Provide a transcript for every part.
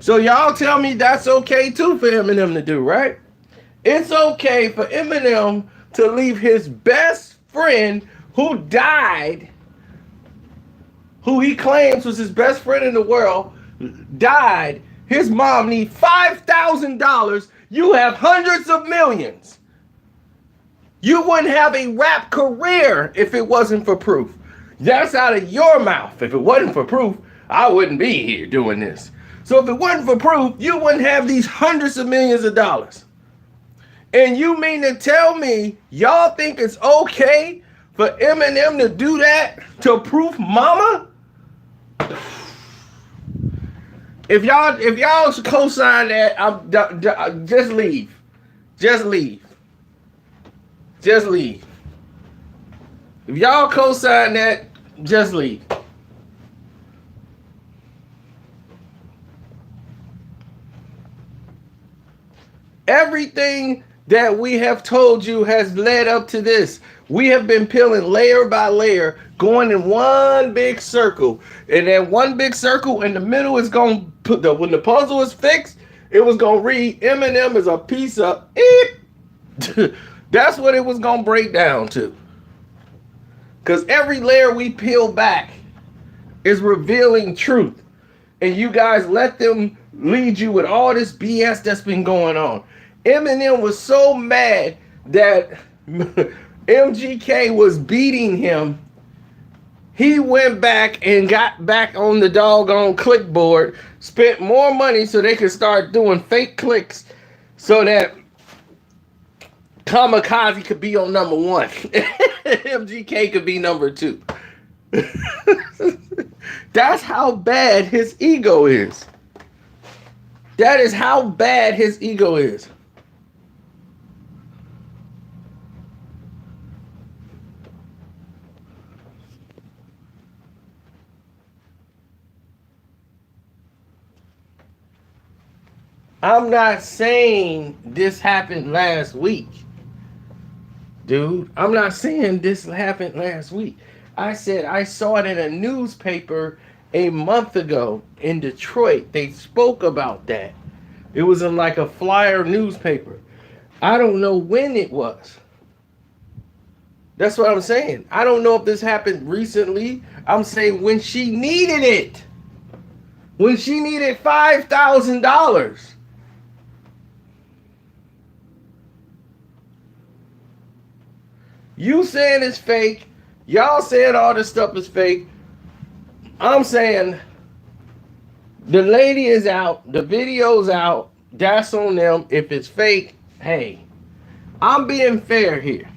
So y'all tell me that's okay too for Eminem to do, right? It's okay for Eminem to leave his best friend who died, who he claims was his best friend in the world, died. His mom needs $5,000. You have hundreds of millions. You wouldn't have a rap career if it wasn't for Proof. That's out of your mouth. If it wasn't for Proof, I wouldn't be here doing this. So if it wasn't for Proof, you wouldn't have these hundreds of millions of dollars. And you mean to tell me y'all think it's okay for Eminem to do that to Proof mama? If y'all co-sign that, just leave. Just leave. Just leave. If y'all co-sign that, just leave. Everything that we have told you has led up to this. We have been peeling layer by layer, going in one big circle. And then one big circle in the middle is going to put when the puzzle is fixed, it was going to read Eminem is a piece of it. That's what it was going to break down to. Because every layer we peel back is revealing truth. And you guys let them lead you with all this BS that's been going on. Eminem was so mad that MGK was beating him. He went back and got back on the doggone clickboard, spent more money so they could start doing fake clicks so that Kamikaze could be on number 1. MGK could be number 2. That's how bad his ego is. That is how bad his ego is. I'm not saying this happened last week. Dude, I'm not saying this happened last week. I said I saw it in a newspaper a month ago in Detroit. They spoke about that. It was in like a flyer newspaper. I don't know when it was. That's what I'm saying. I don't know if this happened recently. I'm saying when she needed it. When she needed $5,000. You saying it's fake. Y'all saying all this stuff is fake. I'm saying the lady is out. The video's out. That's on them. If it's fake, hey, I'm being fair here.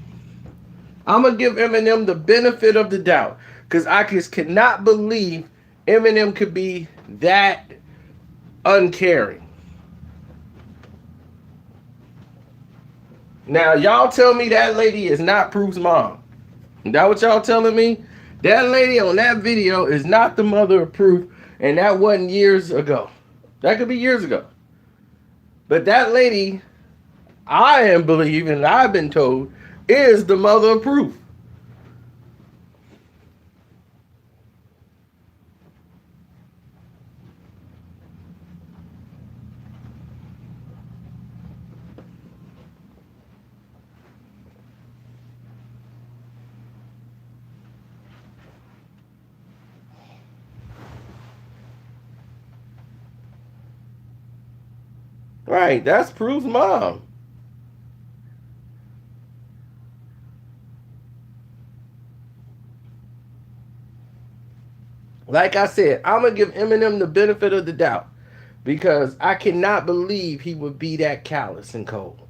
I'm going to give Eminem the benefit of the doubt. Because I just cannot believe Eminem could be that uncaring. Now, y'all tell me that lady is not Proof's mom. Is that what y'all telling me? That lady on that video is not the mother of Proof, and that wasn't years ago. That could be years ago. But that lady, I am believing, I've been told, is the mother of Proof. Right, that's Proof's mom. Like I said, I'm going to give Eminem the benefit of the doubt. Because I cannot believe he would be that callous and cold.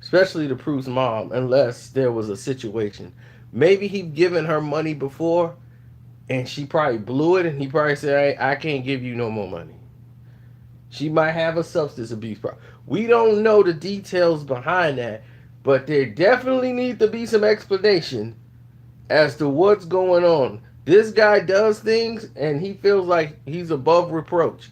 Especially to Proof's mom, unless there was a situation. Maybe he'd given her money before, and she probably blew it, and he probably said, hey, I can't give you no more money. She might have a substance abuse problem. We don't know the details behind that, but there definitely needs to be some explanation as to what's going on. This guy does things, and he feels like he's above reproach.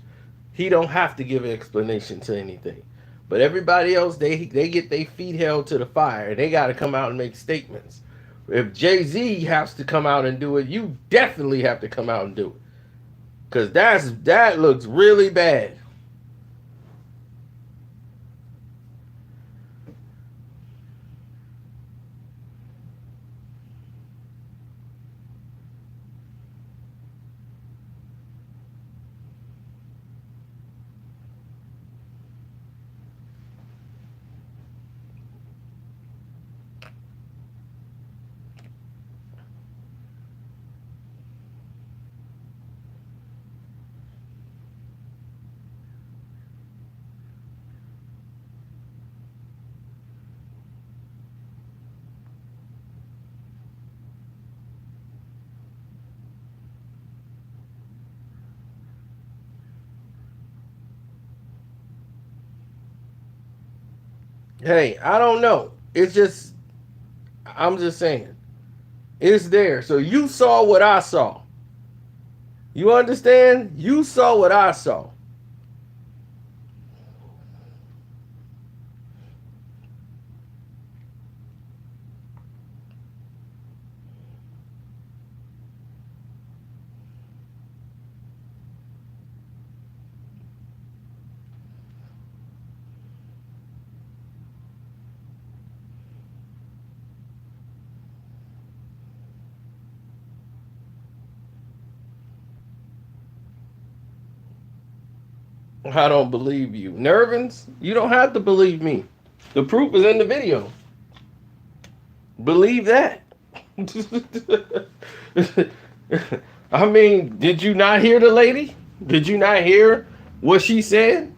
He don't have to give an explanation to anything. But everybody else, they get their feet held to the fire, and they got to come out and make statements. If Jay-Z has to come out and do it, you definitely have to come out and do it. Cause that looks really bad. Hey, I don't know. It's just, I'm just saying. It's there. So you saw what I saw. You understand? You saw what I saw. I don't believe you. Nervins, you don't have to believe me. The proof is in the video. Believe that. I mean, did you not hear the lady? Did you not hear what she said?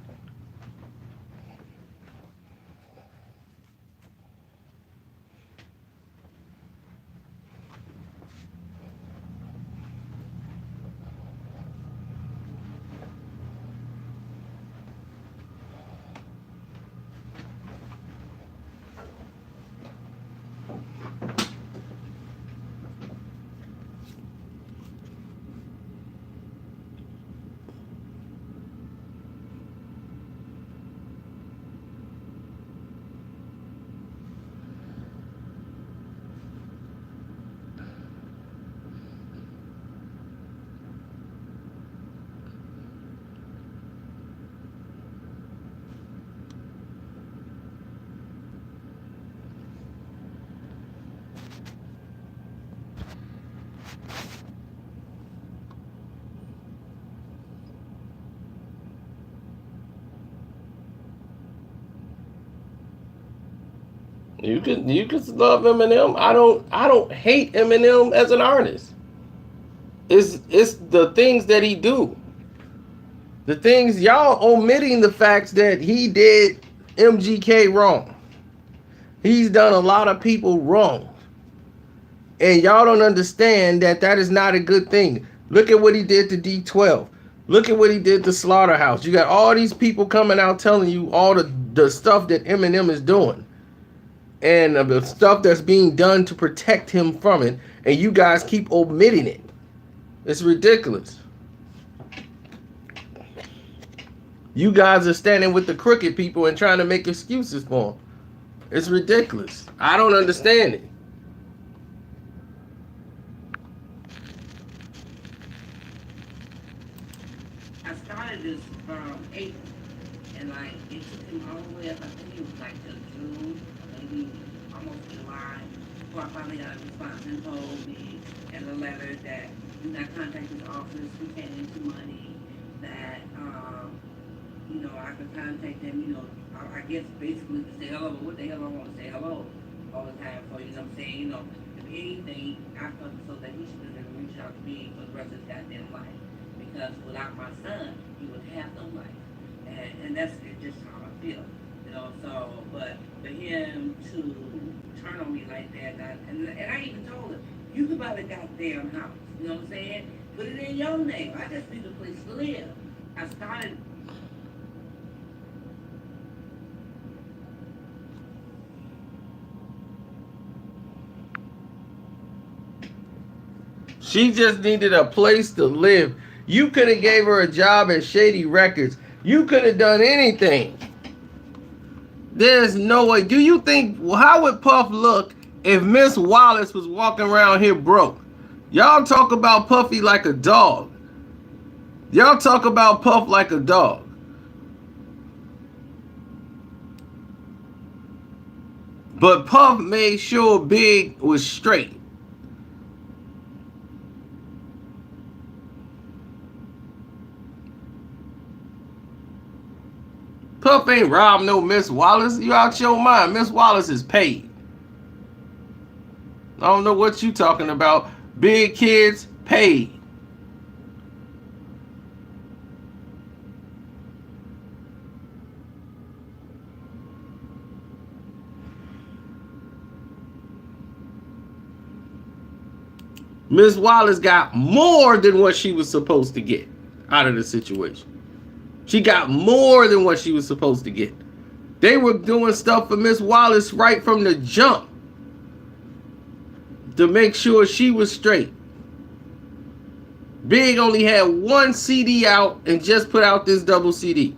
You can love Eminem. I don't hate Eminem as an artist. It's the things that he do. The things y'all omitting the facts that he did MGK wrong. He's done a lot of people wrong. And y'all don't understand that that is not a good thing. Look at what he did to D12. Look at what he did to Slaughterhouse. You got all these people coming out telling you all the stuff that Eminem is doing. And the stuff that's being done to protect him from it. And you guys keep omitting it. It's ridiculous. You guys are standing with the crooked people and trying to make excuses for them. It's ridiculous. I don't understand it. I started this from April, and like it took him all the way up. I think it was like till June, maybe almost July, before I finally got a response and told me in a letter that do not contact his office pertaining to money. That I could contact them. I guess basically to say hello. But what the hell I want to say hello all the time for? You know what I'm saying? If anything, I felt so that he should have reached out to me for the rest of his goddamn life. Because without my son, he would have no life. And that's just how I feel. So, but for him to turn on me like that, and I even told him, you can buy the goddamn house. You know what I'm saying? Put it in your name. I just need a place to live. I started. She just needed a place to live. You could have gave her a job at Shady Records. You could have done anything. There's no way. Do you think, how would Puff look if Miss Wallace was walking around here broke? Y'all talk about Puffy like a dog. Y'all talk about Puff like a dog. But Puff made sure Big was straight. Puff ain't robbed no Miss Wallace. You out your mind. Miss Wallace is paid. I don't know what you talking about. Big kids paid. Miss Wallace got more than what she was supposed to get out of the situation. She got more than what she was supposed to get. They were doing stuff for Miss Wallace right from the jump to make sure she was straight. Big only had one CD out and just put out this double CD.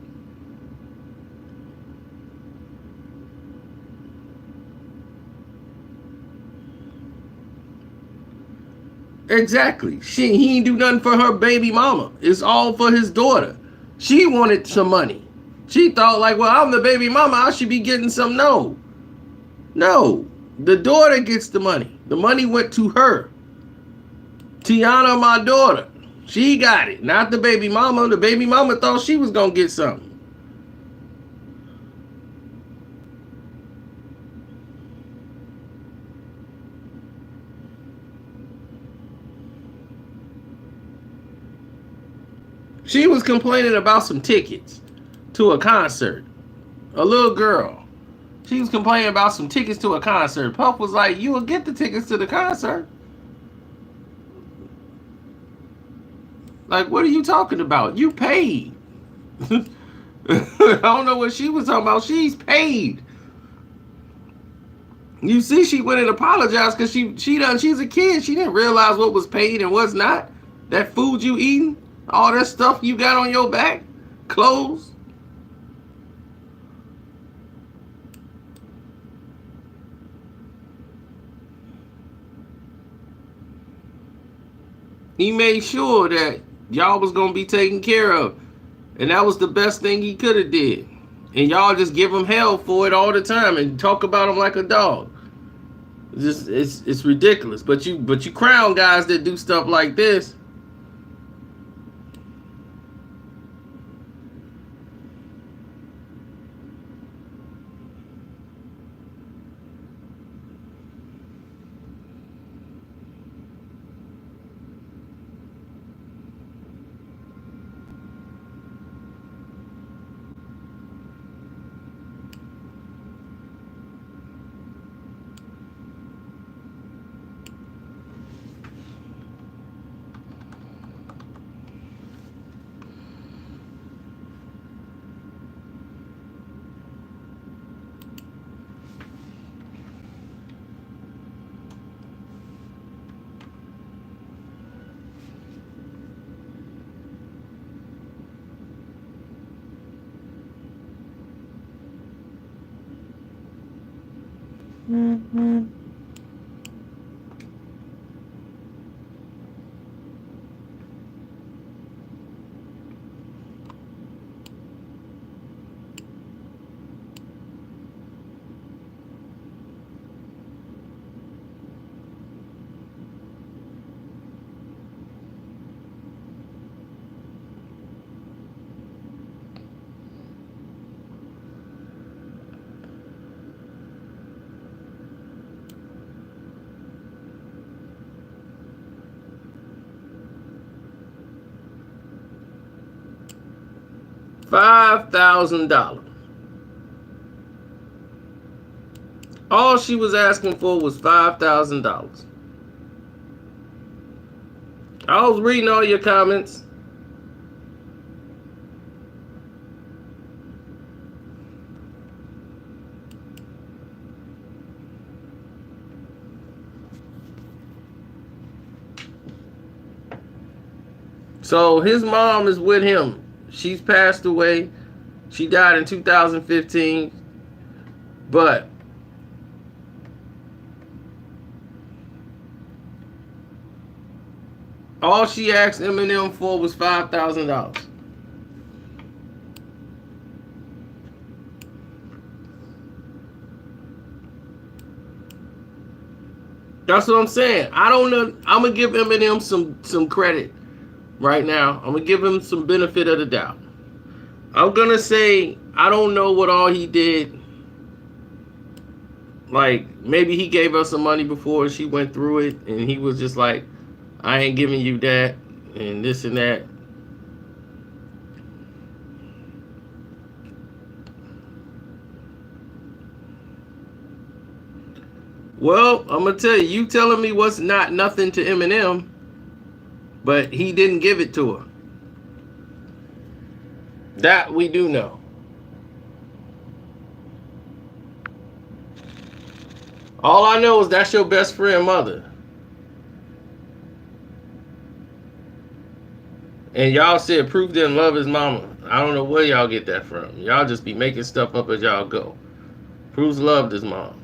Exactly. He ain't do nothing for her baby mama. It's all for his daughter. She wanted some money. She thought like, well, I'm the baby mama. I should be getting some. No. The daughter gets the money. The money went to her. Tiana, my daughter. She got it. Not the baby mama. The baby mama thought she was going to get something. She was complaining about some tickets to a concert. A little girl. She was complaining about some tickets to a concert. Puff was like, you will get the tickets to the concert. Like, what are you talking about? You paid. I don't know what she was talking about. She's paid. You see, she went and apologized because she's a kid. She didn't realize what was paid and what's not. That food you eating, all that stuff you got on your back, clothes. He made sure that y'all was going to be taken care of. And that was the best thing he could have did. And y'all just give him hell for it all the time and talk about him like a dog. It's ridiculous. But you crown guys that do stuff like this. Mm-hmm. $5,000. All she was asking for was $5,000. I was reading all your comments. So his mom is with him. She's passed away. She died in 2015. But All she asked Eminem for was $5,000. That's what I'm saying. I don't know. I'm gonna give Eminem some credit right now. I'm gonna give him some benefit of the doubt. I'm gonna say I don't know what all he did. Like maybe he gave her some money before she went through it, and he was just like, "I ain't giving you that," and this and that. Well, I'm gonna tell you. You telling me what's not nothing to Eminem, but he didn't give it to her. That we do know. All I know is that's your best friend mother. And y'all said Proof didn't love his mama. I don't know where y'all get that from. Y'all just be making stuff up as y'all go. Proof loved his mom.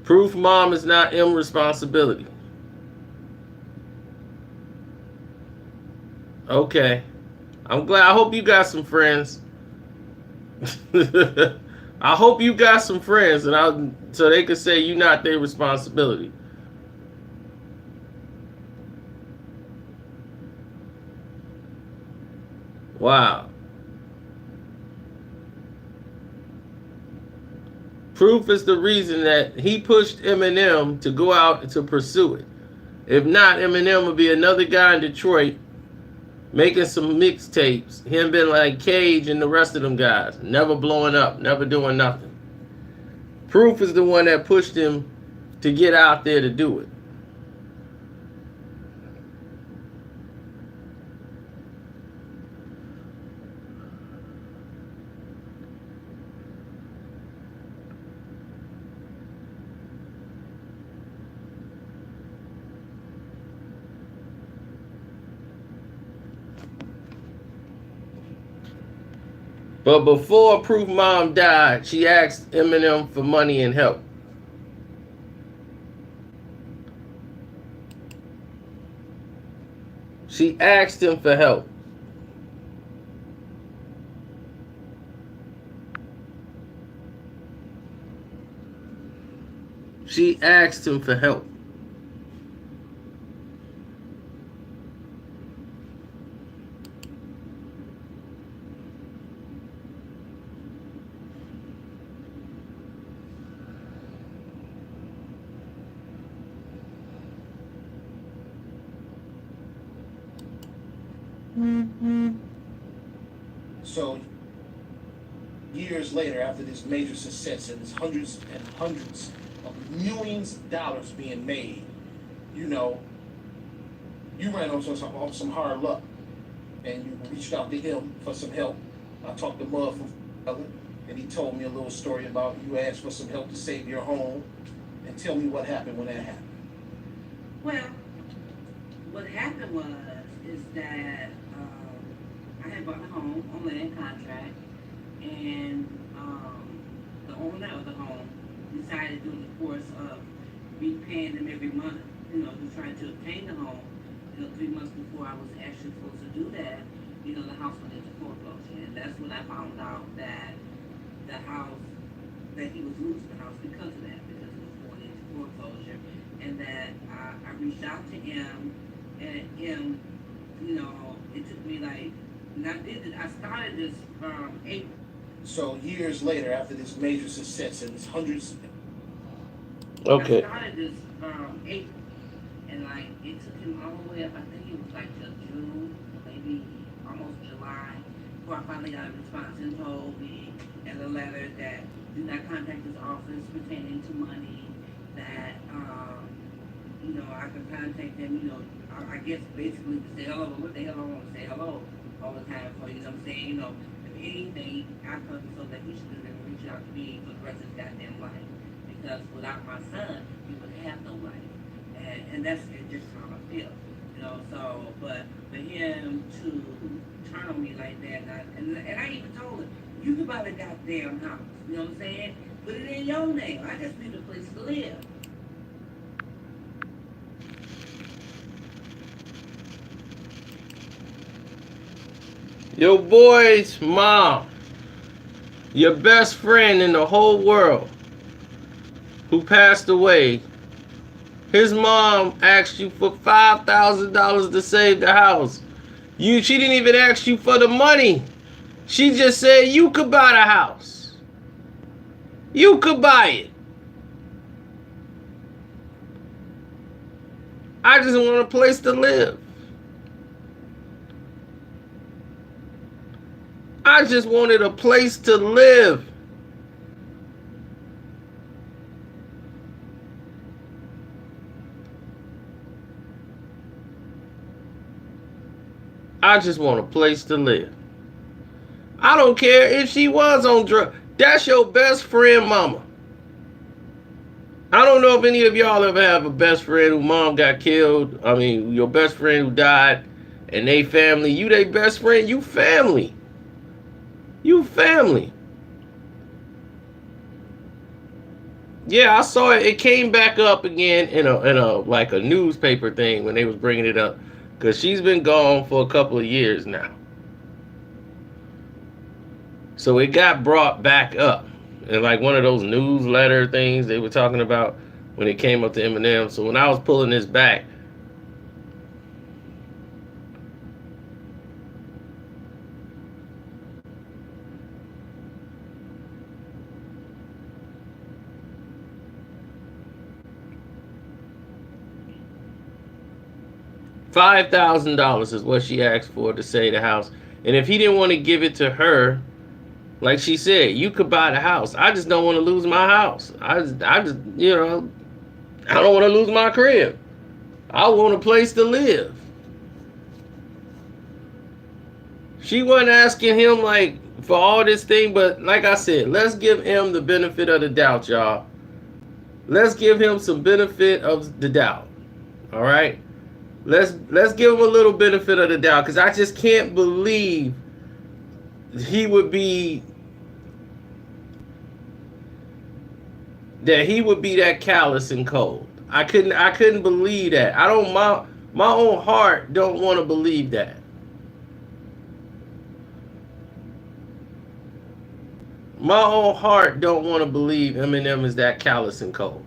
Proof mom is not M responsibility. Okay. I'm glad. I hope you got some friends. I hope you got some friends, and so they could say you're not their responsibility. Wow. Proof is the reason that he pushed Eminem to go out to pursue it. If not, Eminem would be another guy in Detroit making some mixtapes. Him being like Cage and the rest of them guys, never blowing up, never doing nothing. Proof is the one that pushed him to get out there to do it. But before Proof mom died, she asked Eminem for money and help. She asked him for help. She asked him for help. So, years later, after this major success and there's hundreds and hundreds of millions of dollars being made, you know, you ran on some hard luck, and you reached out to him for some help. I talked to Mud from other, and he told me a little story about you asked for some help to save your home, and tell me what happened when that happened. Well, what happened was is that I had bought a home on land contract, and the owner of the home decided during the course of me paying them every month, to try to obtain the home, 3 months before I was actually supposed to do that, the house went into foreclosure. And that's when I found out that the house, that he was losing the house because of that, because it was going into foreclosure. And that I reached out to him, and him, it took me like, I started this April. So years later, after this major success and there's hundreds. Okay. I started this April, and like it took him all the way up. I think it was like till June, maybe almost July, before I finally got a response and told me in a letter that do not contact his office pertaining to money. That I can contact them. I guess basically to say hello. But what the hell I want to say hello all the time for? You know what I'm saying? If anything, I felt so that he should have been reaching out to me for the rest of his goddamn life. Because without my son, he would have no life. And that's just how I feel. You know, so, but for him to turn on me like that, and I even told him, you can buy the goddamn house. You know what I'm saying? Put it in your name. I just need a place to live. Your boy's mom, your best friend in the whole world, who passed away, his mom asked you for $5,000 to save the house. She didn't even ask you for the money. She just said you could buy the house. You could buy it. I just want a place to live. I just wanted a place to live. I just want a place to live. I don't care if she was on drugs. That's your best friend mama. I don't know if any of y'all ever have a best friend whose mom got killed. I mean, your best friend who died and they family. You they best friend, you family. You family. Yeah, I saw it. It came back up again in a like a newspaper thing when they was bringing it up. Because she's been gone for a couple of years now. So it got brought back up. And like one of those newsletter things they were talking about when it came up to Eminem. So when I was pulling this back, $5,000 is what she asked for to save the house. And if he didn't want to give it to her, like she said, you could buy the house. I just don't want to lose my house. I just, you know, I don't want to lose my crib. I want a place to live. She wasn't asking him like for all this thing, but like I said, let's give him the benefit of the doubt, y'all. Let's give him some benefit of the doubt. All right? Let's give him a little benefit of the doubt, because I just can't believe he would be that callous and cold. I couldn't believe that. I don't my own heart don't want to believe that. My own heart don't want to believe Eminem is that callous and cold.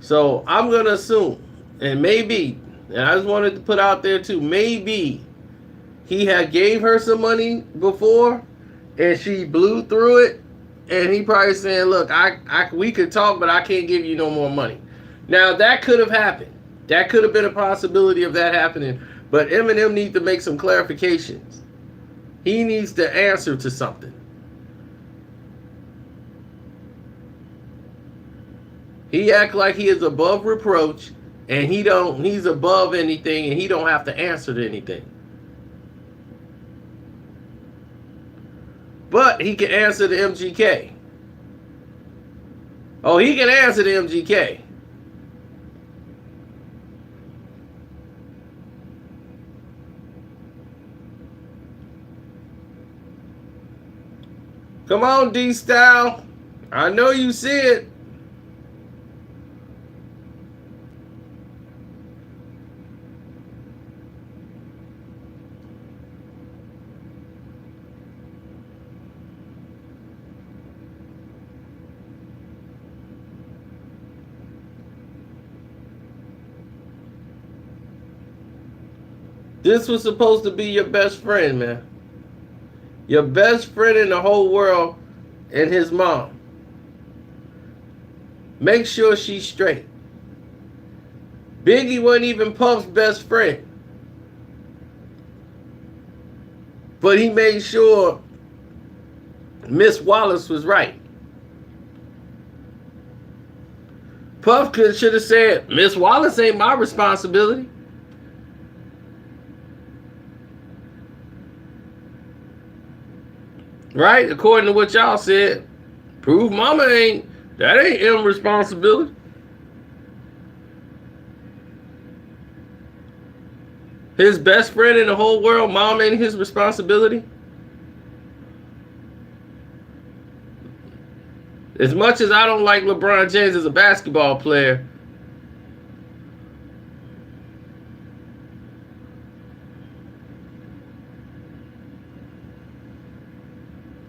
So I'm gonna assume, and maybe, and I just wanted to put out there too, maybe he had gave her some money before and she blew through it, and he probably saying, look, we could talk, but I can't give you no more money. Now that could have happened. That could have been a possibility of that happening, but Eminem needs to make some clarifications. He needs to answer to something. He act like he is above reproach, and he's above anything, and he don't have to answer to anything. But he can answer to MGK. Oh, he can answer to MGK. Come on, D-Style. I know you see it. This was supposed to be your best friend, man. Your best friend in the whole world and his mom. Make sure she's straight. Biggie wasn't even Puff's best friend. But he made sure Miss Wallace was right. Puff should have said, Miss Wallace ain't my responsibility. Right? According to what y'all said, prove mama that ain't him responsibility. His best friend in the whole world, mom ain't his responsibility. As much as I don't like LeBron James as a basketball player,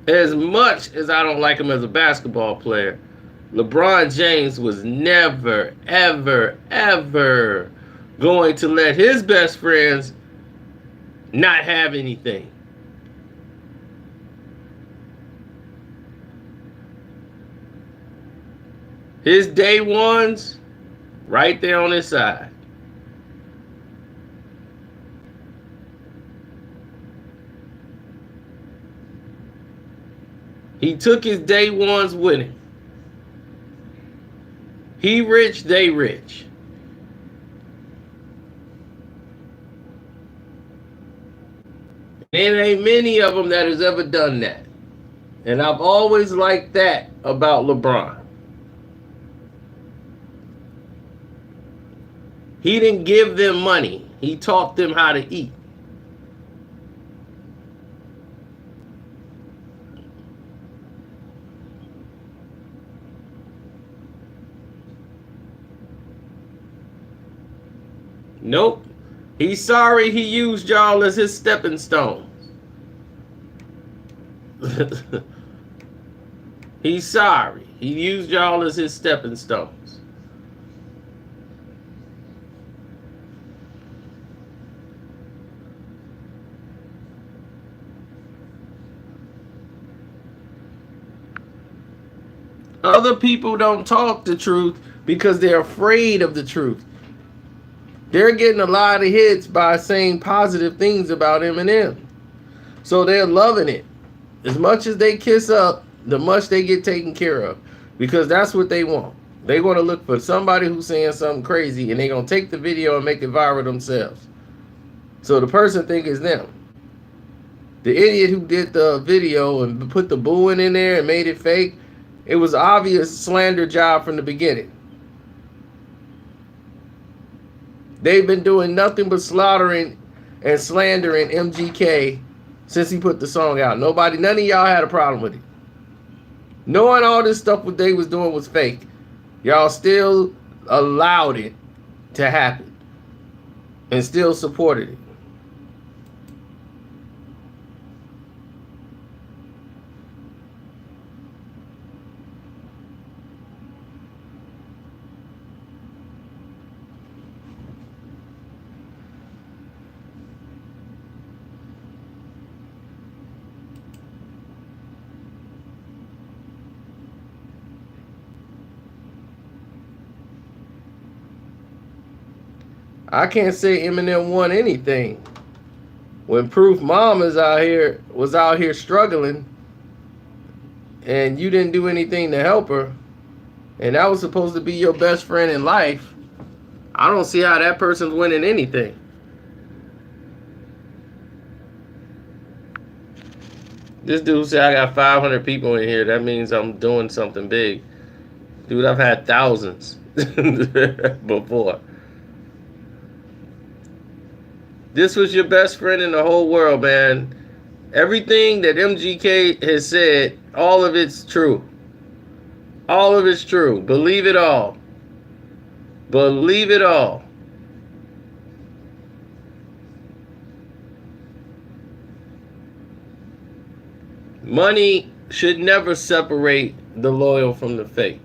as much as I don't like him as a basketball player, LeBron James was never, ever, ever going to let his best friends not have anything. His day ones, right there on his side. He took his day ones with him. He rich, they rich. There ain't many of them that has ever done that. And I've always liked that about LeBron. He didn't give them money. He taught them how to eat. Nope. He's sorry he used y'all as his stepping stones. He's sorry. He used y'all as his stepping stones. Other people don't talk the truth because they're afraid of the truth. They're getting a lot of hits by saying positive things about Eminem. So they're loving it. As much as they kiss up, the much they get taken care of. Because that's what they want. They want to look for somebody who's saying something crazy, and they're going to take the video and make it viral themselves. So the person think it's them. The idiot who did the video and put the booing in there and made it fake, it was obvious slander job from the beginning. They've been doing nothing but slaughtering and slandering MGK since he put the song out. None of y'all had a problem with it. Knowing all this stuff what they was doing was fake, y'all still allowed it to happen and still supported it. I can't say Eminem won anything. When Proof Mom was out here struggling, and you didn't do anything to help her, and that was supposed to be your best friend in life, I don't see how that person's winning anything. This dude said I got 500 people in here. That means I'm doing something big. Dude, I've had thousands before. This was your best friend in the whole world, man. Everything that MGK has said, all of it's true. All of it's true. Believe it all. Believe it all. Money should never separate the loyal from the fake.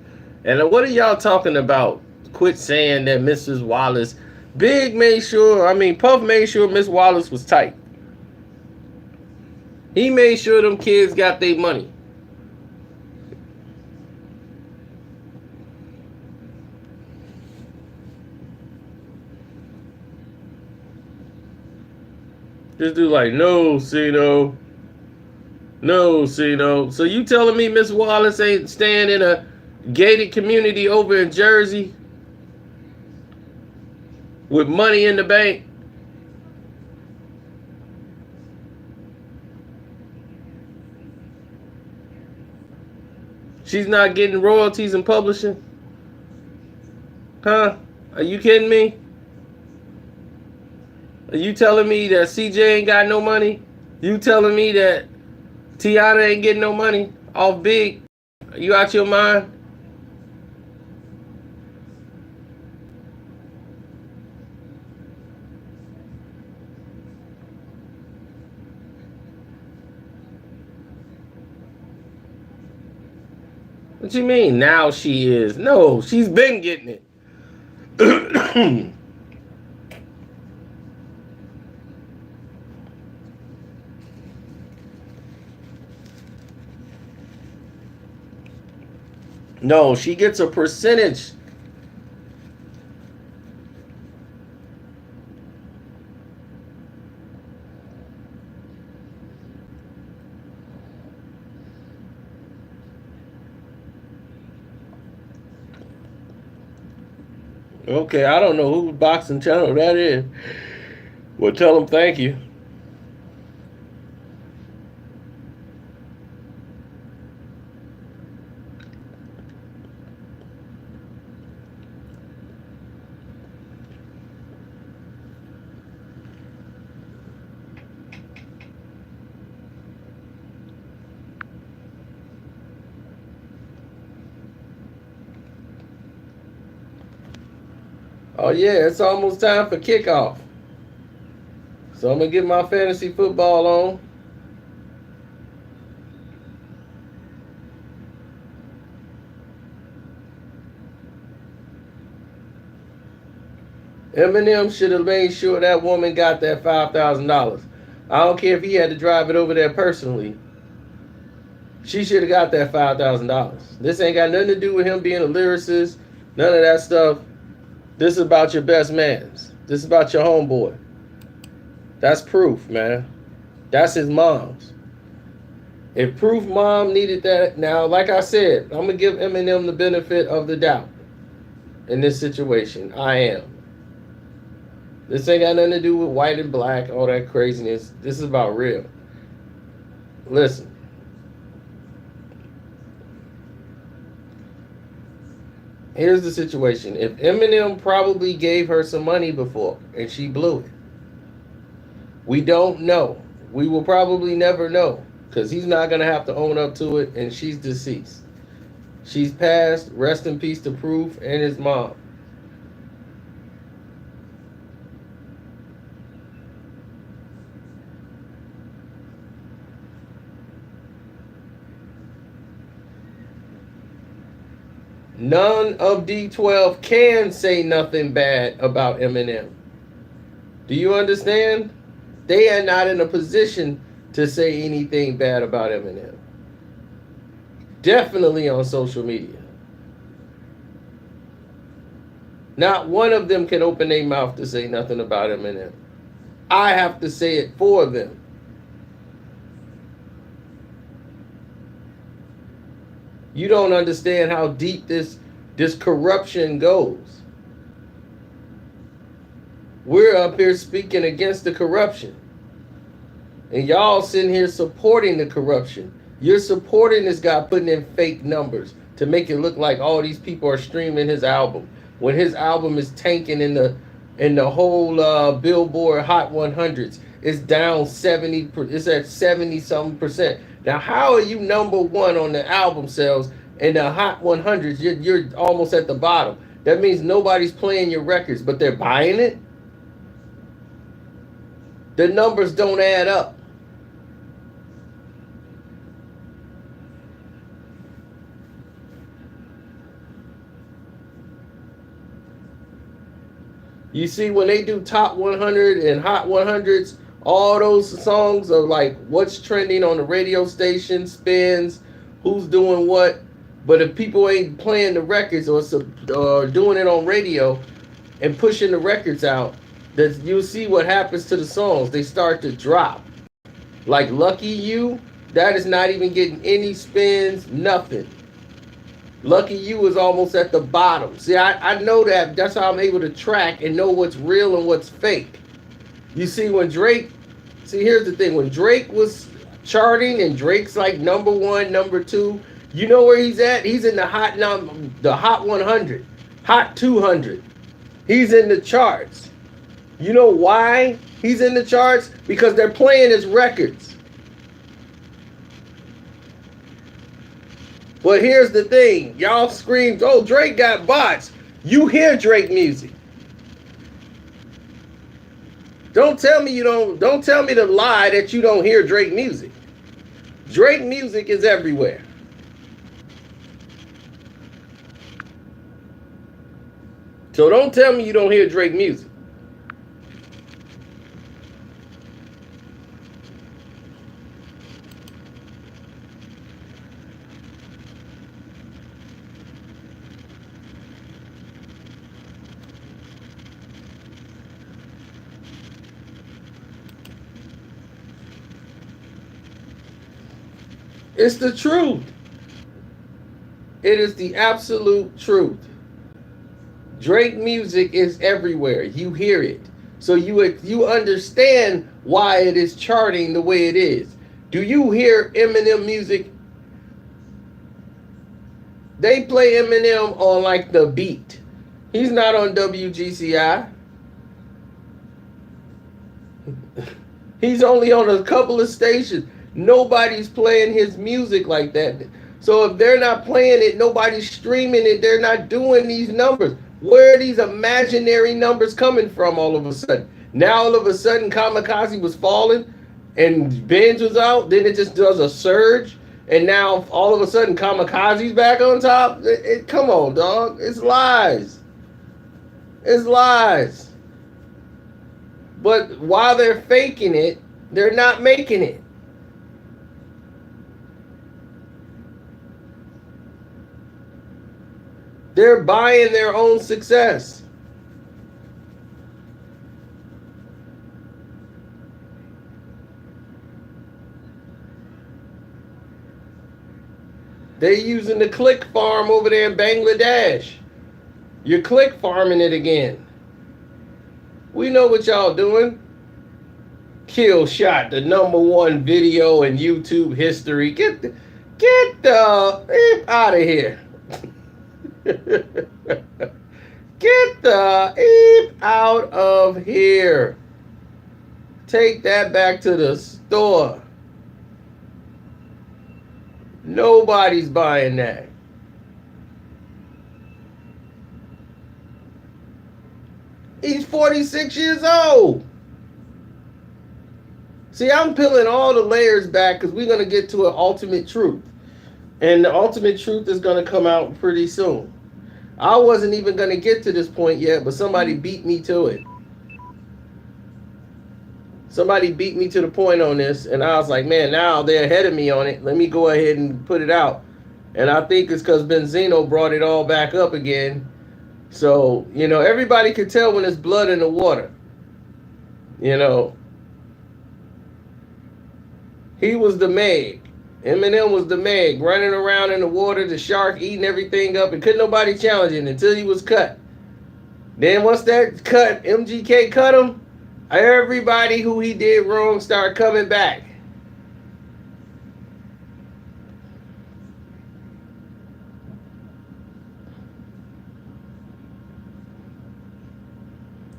And what are y'all talking about? Quit saying that Mrs. Wallace... Puff made sure Miss Wallace was tight. He made sure them kids got their money. This dude like, no, Cino. No, Cino. So you telling me Miss Wallace ain't staying in a gated community over in Jersey? With money in the bank? She's not getting royalties and publishing? Huh? Are you kidding me? Are you telling me that CJ ain't got no money? You telling me that Tiana ain't getting no money off Big? Are you out your mind? What you mean now she is? No, she's been getting it. No, she gets a percentage. Okay, I don't know whose boxing channel that is. Well, tell them thank you. Oh yeah, it's almost time for kickoff. So I'm gonna get my fantasy football on. Eminem should have made sure that woman got that $5,000. I don't care if he had to drive it over there personally. She should have got that $5,000. This ain't got nothing to do with him being a lyricist. None of that stuff. This is about your best man's. This is about your homeboy. That's Proof, man. That's his mom's. If Proof mom needed that, now, like I said, I'm going to give Eminem the benefit of the doubt in this situation. I am. This ain't got nothing to do with white and black, all that craziness. This is about real. Listen. Here's the situation. If Eminem probably gave her some money before and she blew it, we don't know. We will probably never know because he's not going to have to own up to it, and she's deceased. She's passed. Rest in peace to Proof and his mom. None of D12 can say nothing bad about Eminem. Do you understand? They are not in a position to say anything bad about Eminem. Definitely on social media. Not one of them can open their mouth to say nothing about Eminem. I have to say it for them. You don't understand how deep this corruption goes. We're up here speaking against the corruption. And y'all sitting here supporting the corruption. You're supporting this guy putting in fake numbers to make it look like all these people are streaming his album. When his album is tanking in the whole Billboard Hot 100s. It's down 70, it's at 70-something percent. Now, how are you number one on the album sales and the Hot 100s? You're almost at the bottom. That means nobody's playing your records, but they're buying it? The numbers don't add up. You see, when they do Top 100 and Hot 100s, all those songs are like what's trending on the radio station, spins, who's doing what. But if people ain't playing the records or doing it on radio and pushing the records out, you'll see what happens to the songs. They start to drop. Like Lucky You, that is not even getting any spins, nothing. Lucky You is almost at the bottom. See, I know that. That's how I'm able to track and know what's real and what's fake. You see, when Drake, here's the thing. When Drake was charting and Drake's like number one, number two, you know where he's at? He's in the Hot 100, Hot 200. He's in the charts. You know why? He's in the charts because they're playing his records. But here's the thing. Y'all screamed, oh, Drake got bots. You hear Drake music. Don't tell me the lie that you don't hear Drake music. Drake music is everywhere. So don't tell me you don't hear Drake music. It's the truth. It is the absolute truth. Drake music is everywhere. You hear it. So you understand why it is charting the way it is. Do you hear Eminem music? They play Eminem on like the beat. He's not on WGCI. He's only on a couple of stations. Nobody's playing his music like that. So if they're not playing it, nobody's streaming it. They're not doing these numbers. Where are these imaginary numbers coming from all of a sudden? Now all of a sudden Kamikaze was falling and Benz was out. Then it just does a surge. And now all of a sudden Kamikaze's back on top. Come on, dog. It's lies. It's lies. But while they're faking it, they're not making it. They're buying their own success. They're using the click farm over there in Bangladesh. You're click farming it again. We know what y'all doing. Kill shot, the #1 video in YouTube history. Get the out of here. Get the out of here. Take that back to the store. Nobody's buying that. He's 46 years old. See, I'm peeling all the layers back because we're going to get to an ultimate truth. And the ultimate truth is going to come out pretty soon. I wasn't even going to get to this point yet, but somebody beat me to it. Somebody beat me to the point on this, and I was like, man, now they're ahead of me on it. Let me go ahead and put it out. And I think it's because Benzino brought it all back up again. So, everybody could tell when there's blood in the water. He was the Meg. Eminem was the Meg, running around in the water, the shark eating everything up, and couldn't nobody challenge him until he was cut. Then once that cut, MGK cut him, everybody who he did wrong started coming back.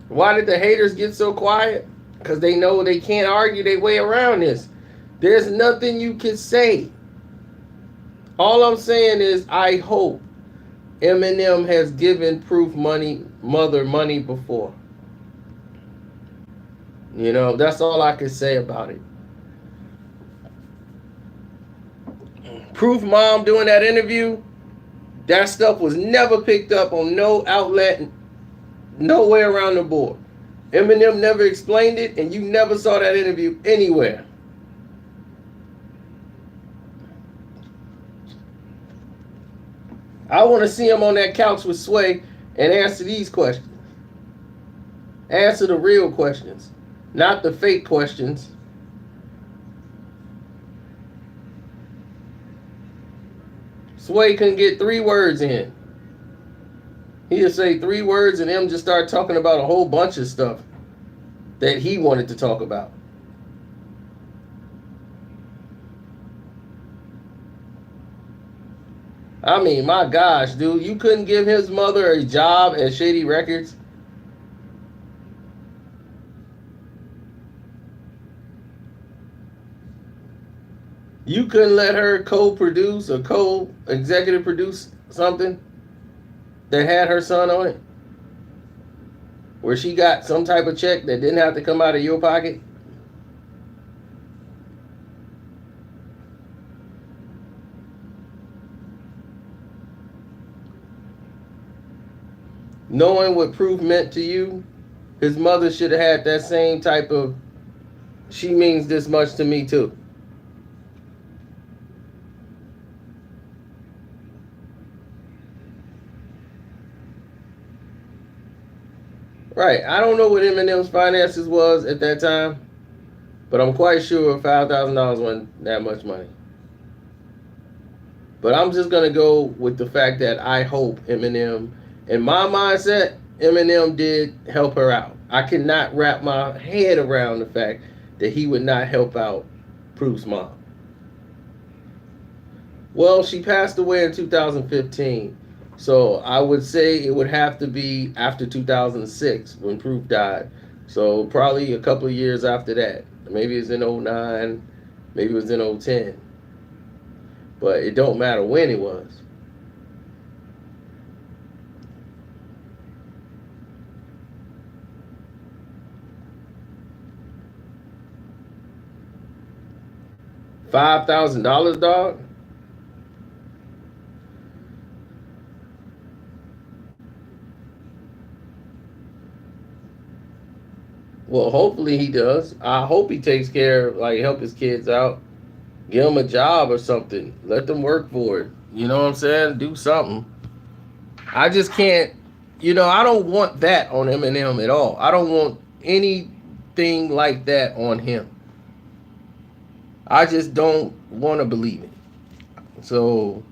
Why did the haters get so quiet? Because they know they can't argue their way around this. There's nothing you can say. All I'm saying is I hope Eminem has given Proof Mother money before. That's all I can say about it. Proof Mom doing that interview, that stuff was never picked up on no outlet, nowhere around the board. Eminem never explained it, and you never saw that interview anywhere. I want to see him on that couch with Sway and answer these questions. Answer the real questions, not the fake questions. Sway couldn't get 3 words in. He'd say 3 words and him just start talking about a whole bunch of stuff that he wanted to talk about. I mean, my gosh, dude, you couldn't give his mother a job at Shady Records? You couldn't let her co-produce or co-executive produce something that had her son on it, where she got some type of check that didn't have to come out of your pocket. Knowing what proof meant to you, his mother should have had that same type of, she means this much to me too. Right. I don't know what Eminem's finances was at that time, but I'm quite sure $5,000 wasn't that much money. But I'm just gonna go with the fact that I hope Eminem, in my mindset, Eminem did help her out. I cannot wrap my head around the fact that he would not help out Proof's mom. Well, she passed away in 2015. So I would say it would have to be after 2006 when Proof died. So probably a couple of years after that. Maybe it's in 09, maybe it was in 010. But it don't matter when it was. $5,000, dog? Well, hopefully he does. I hope he takes care, like help his kids out. Give them a job or something. Let them work for it. You know what I'm saying? Do something. I just can't, I don't want that on Eminem at all. I don't want anything like that on him. I just don't want to believe it. So,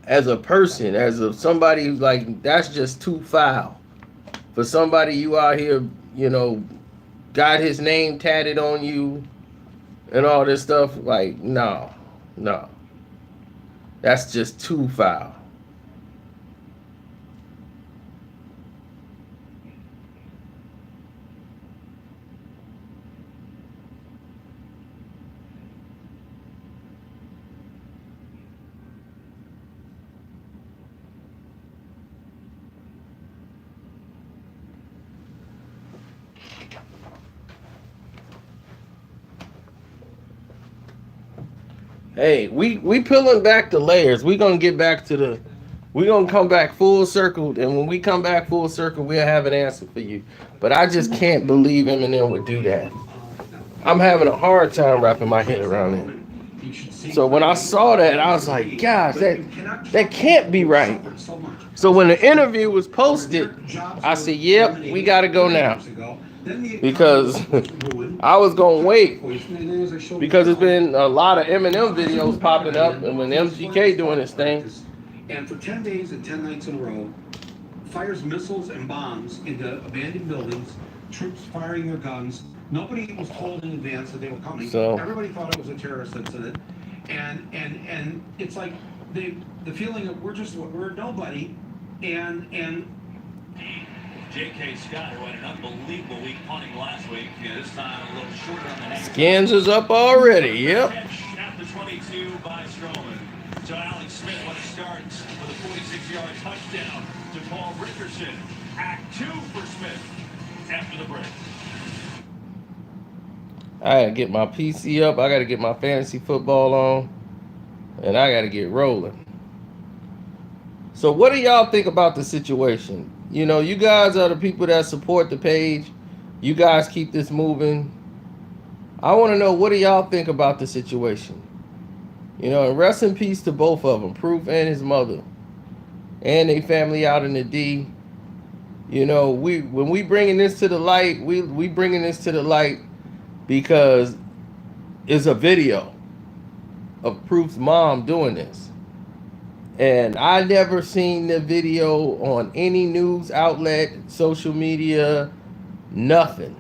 as a person, somebody who's like, that's just too foul. For somebody you out here, got his name tatted on you and all this stuff, like, no. That's just too foul. Hey, we peeling back the layers. We're gonna get back to we're gonna come back full circle, and when we come back full circle, we'll have an answer for you. But I just can't believe Eminem would do that. I'm having a hard time wrapping my head around it. So when I saw that, I was like, gosh, that can't be right. So when the interview was posted, I said, yep, we gotta go now. Because I was gonna wait, because there's been a lot of Eminem videos popping up, and when MGK doing his thing. And for 10 days and 10 nights in a row, fires missiles and bombs into abandoned buildings, troops firing their guns. Nobody was told in advance that they were coming. So everybody thought it was a terrorist incident, and it's like the feeling of we're nobody, and. J.K. Scott, who had an unbelievable week punting last week, this time a little shorter on the neck. Skins is up already, yep. At the 22 by Strowman. So Alex Smith, what a start with a 46-yard touchdown to Paul Rickerson. Act 2 for Smith after the break. I gotta get my PC up, I gotta get my fantasy football on, and I gotta get rolling. So what do y'all think about the situation? You guys are the people that support the page. You guys keep this moving. I want to know, what do y'all think about the situation? And rest in peace to both of them, Proof and his mother, and their family out in the D. When we bringing this to the light, we bringing this to the light because it's a video of Proof's mom doing this. And I never seen the video on any news outlet, social media, nothing.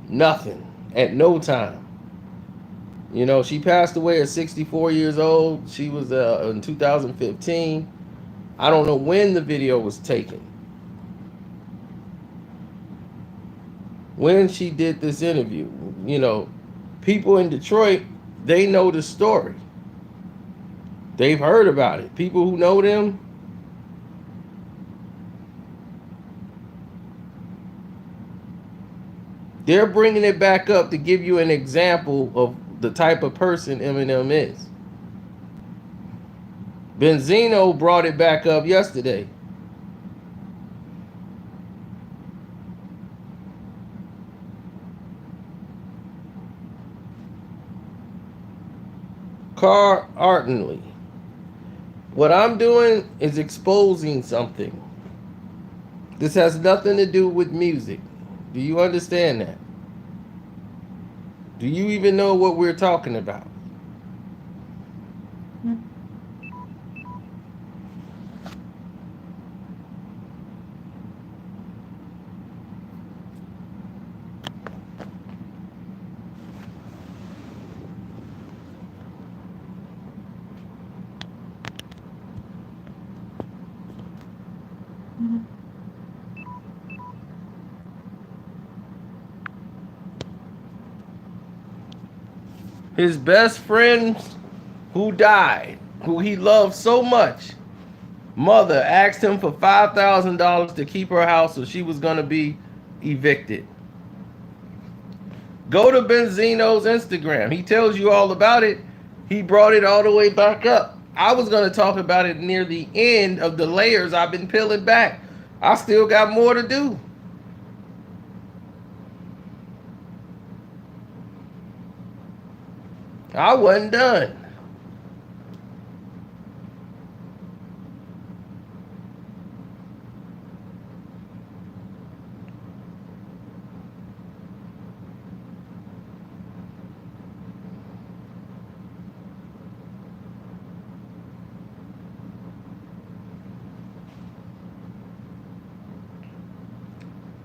Nothing. At no time. She passed away at 64 years old. She was in 2015. I don't know when the video was taken. When she did this interview. People in Detroit, they know the story. They've heard about it. People who know them, they're bringing it back up to give you an example of the type of person Eminem is. Benzino brought it back up yesterday. Carl Artenley. What I'm doing is exposing something. This has nothing to do with music. Do you understand that? Do you even know what we're talking about? His best friend who died, who he loved so much, mother asked him for $5,000 to keep her house, so she was going to be evicted. Go to Benzino's Instagram. He tells you all about it. He brought it all the way back up. I was going to talk about it near the end of the layers I've been peeling back. I still got more to do. I wasn't done.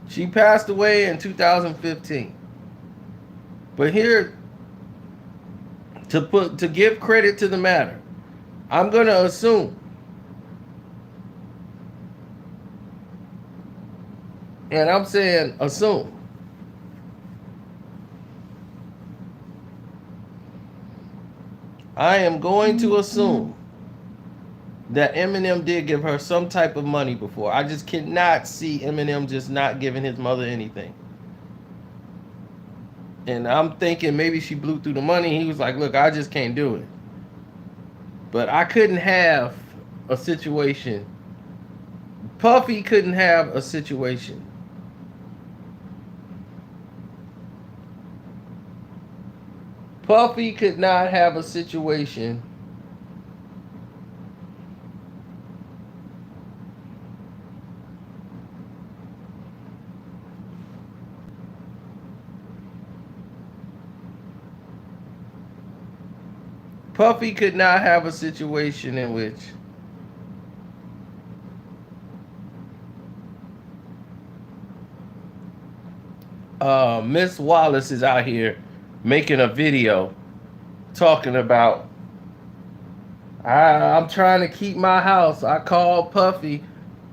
She passed away in 2015. But here, to give credit to the matter, I'm going to assume, and I'm saying assume, I am going to assume that Eminem did give her some type of money before. I just cannot see Eminem just not giving his mother anything. And I'm thinking maybe she blew through the money. He was like, look, I just can't do it. But I couldn't have a situation. Puffy couldn't have a situation. Puffy could not have a situation Puffy could not have a situation in which Miss Wallace is out here making a video talking about, I'm trying to keep my house. I called Puffy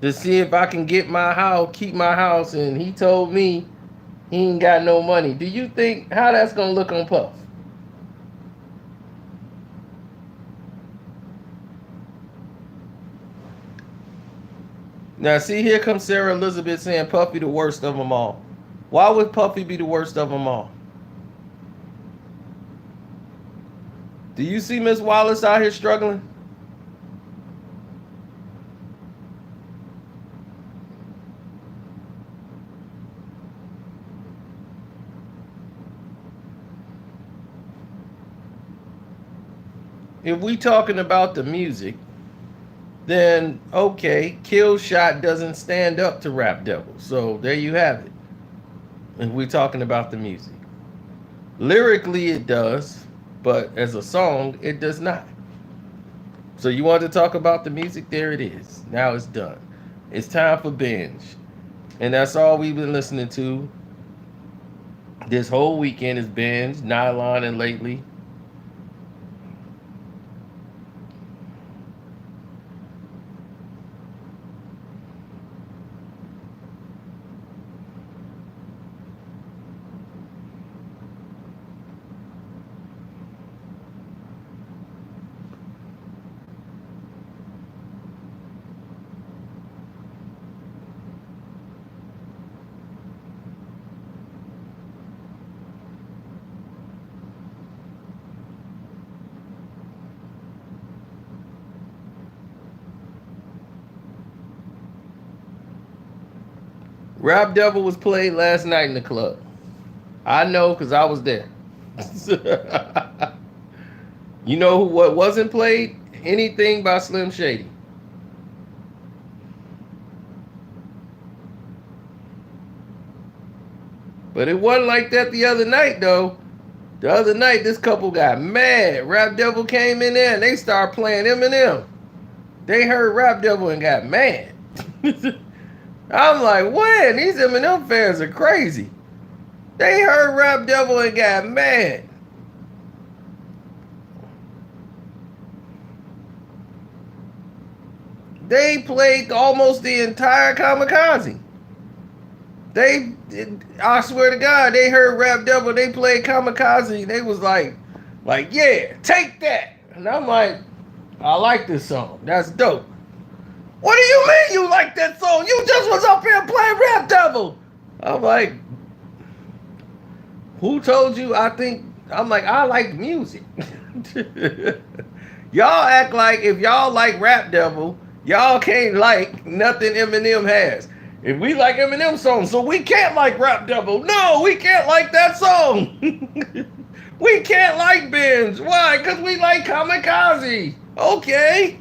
to see if I can get my house, keep my house, and he told me he ain't got no money. Do you think how that's gonna look on Puff? Now, see, here comes Sarah Elizabeth saying Puffy the worst of them all. Why would Puffy be the worst of them all? Do you see Miss Wallace out here struggling? If we talking about the music, then okay, Kill Shot doesn't stand up to Rap Devil. So there you have it. If we're talking about the music. Lyrically it does, but as a song, it does not. So you want to talk about the music? There it is. Now it's done. It's time for binge. And that's all we've been listening to this whole weekend is binge, Nylon, and Lately. Rap Devil was played last night in the club. I know because I was there. You know what wasn't played? Anything by Slim Shady. But it wasn't like that the other night, though. The other night, this couple got mad. Rap Devil came in there and they started playing Eminem. They heard Rap Devil and got mad. I'm like, when? These Eminem fans are crazy. They heard Rap Devil and got mad. They played almost the entire Kamikaze. I swear to God, they heard Rap Devil, they played Kamikaze. They was like, yeah, take that. And I'm like, I like this song. That's dope. What do you mean you like that song? You just was up here playing Rap Devil. I'm like, who told you? I'm like, I like music. Y'all act like if y'all like Rap Devil, y'all can't like nothing Eminem has. If we like Eminem songs, so we can't like Rap Devil. No, we can't like that song. We can't like Benz. Why? Because we like Kamikaze. Okay.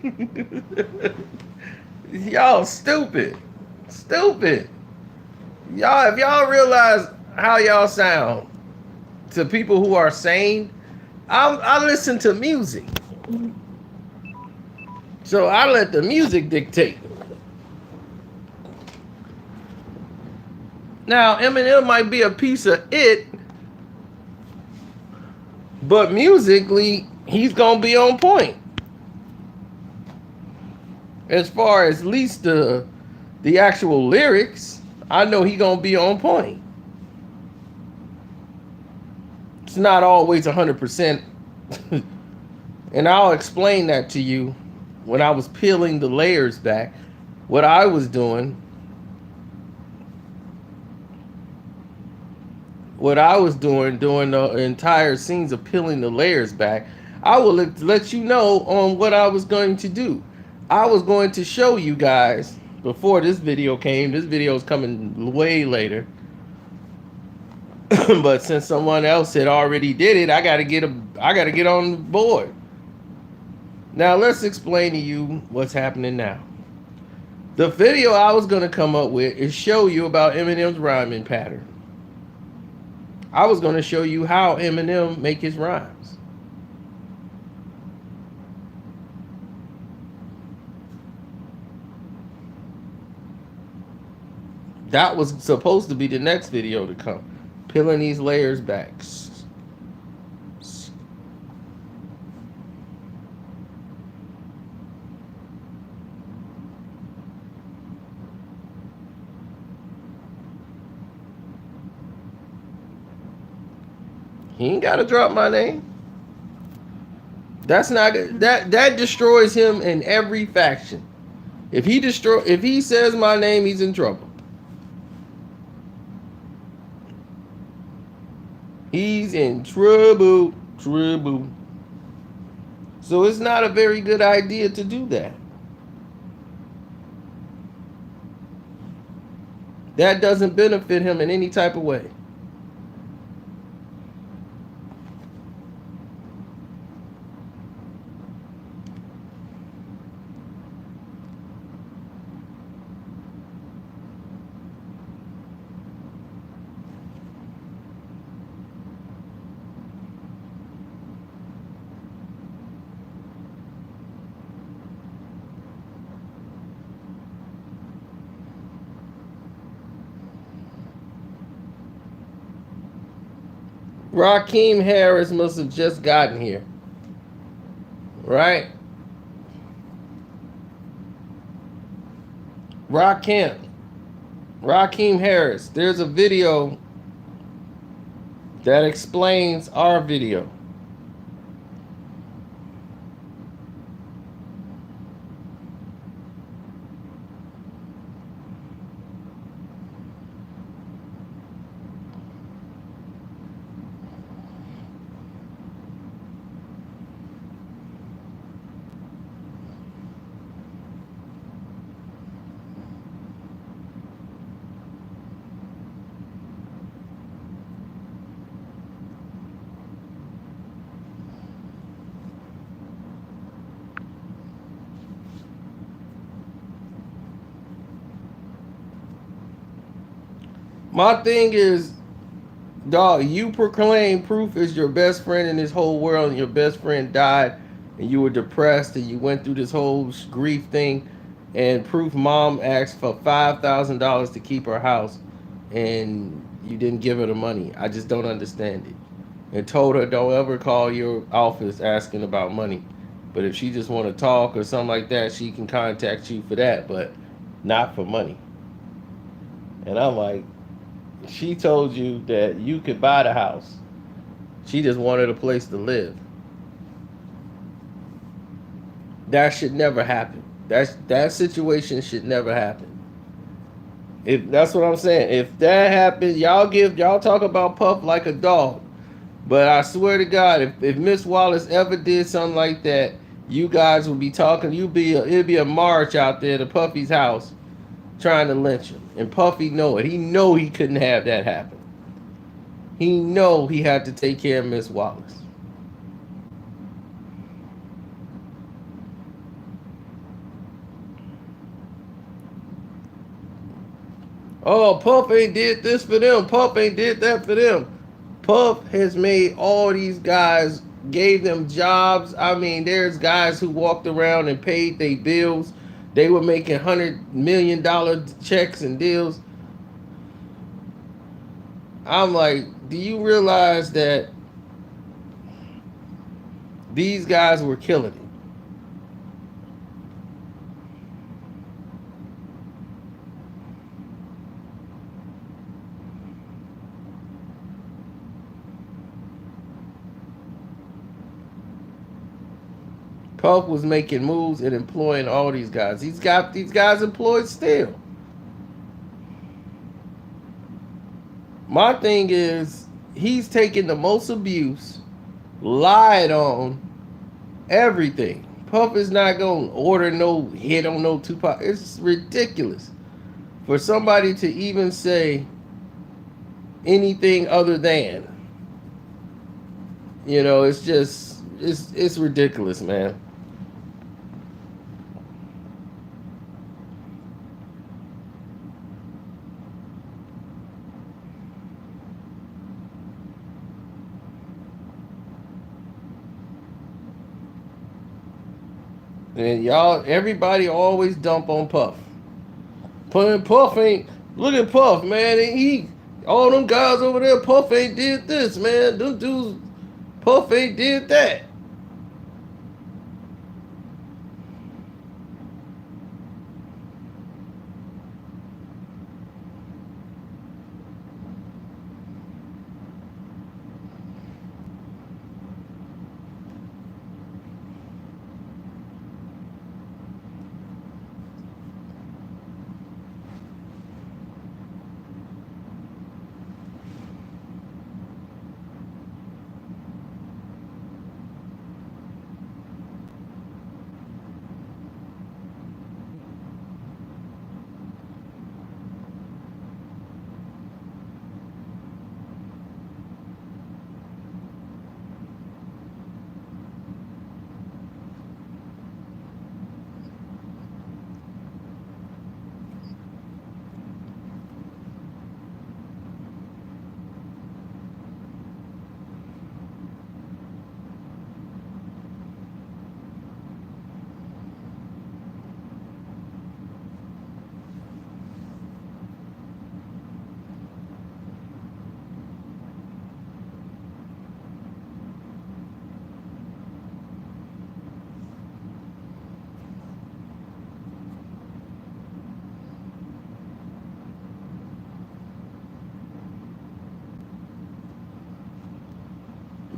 Y'all stupid. Stupid. Y'all, if y'all realize how y'all sound to people who are sane, I listen to music. So I let the music dictate. Now, Eminem might be a piece of it, but musically, he's going to be on point. As far as at least the actual lyrics, I know he's going to be on point. It's not always 100%. And I'll explain that to you when I was peeling the layers back. What I was doing. During the entire scenes of peeling the layers back, I will let you know on what I was going to do. I was going to show you guys before this video came. This video is coming way later. But since someone else had already did it, I gotta get on board. Now let's explain to you what's happening now. The video I was gonna come up with is show you about Eminem's rhyming pattern. I was gonna show you how Eminem make his rhymes. That was supposed to be the next video to come. Peeling these layers back. He ain't gotta drop my name. That's not good. That destroys him in every faction. If he says my name, he's in trouble. He's in trouble. So it's not a very good idea to do that. That doesn't benefit him in any type of way. Raheem Harris must have just gotten here. Right? Raheem Harris. There's a video that explains our video. My thing is, dog, you proclaim Proof is your best friend in this whole world, and your best friend died, and you were depressed, and you went through this whole grief thing, and Proof mom asked for $5,000 to keep her house, and you didn't give her the money. I just don't understand it. And told her don't ever call your office asking about money. But if she just want to talk or something like that, she can contact you for that, but not for money. And I'm like, she told you that you could buy the house. She just wanted a place to live. That should never happen. That situation should never happen. If that's what I'm saying. If that happens, y'all talk about Puff like a dog. But I swear to God, if Miss Wallace ever did something like that, you guys would be talking. It'd be a march out there to Puffy's house, trying to lynch him. And Puffy know it. He know he couldn't have that happen. He know he had to take care of Miss Wallace. Oh, Puff ain't did this for them. Puff ain't did that for them. Puff has made all these guys, gave them jobs. I mean, there's guys who walked around and paid their bills. They were making $100 million checks and deals. I'm like, do you realize that these guys were killing it? Puff was making moves and employing all these guys. He's got these guys employed still. My thing is, he's taking the most abuse, lied on, everything. Puff is not going to order no hit on no Tupac. It's ridiculous for somebody to even say anything other than. You know, it's just, it's ridiculous, man. And y'all, everybody always dump on Puff. Puff ain't, look at Puff, man. All them guys over there, Puff ain't did this, man. Them dudes, Puff ain't did that.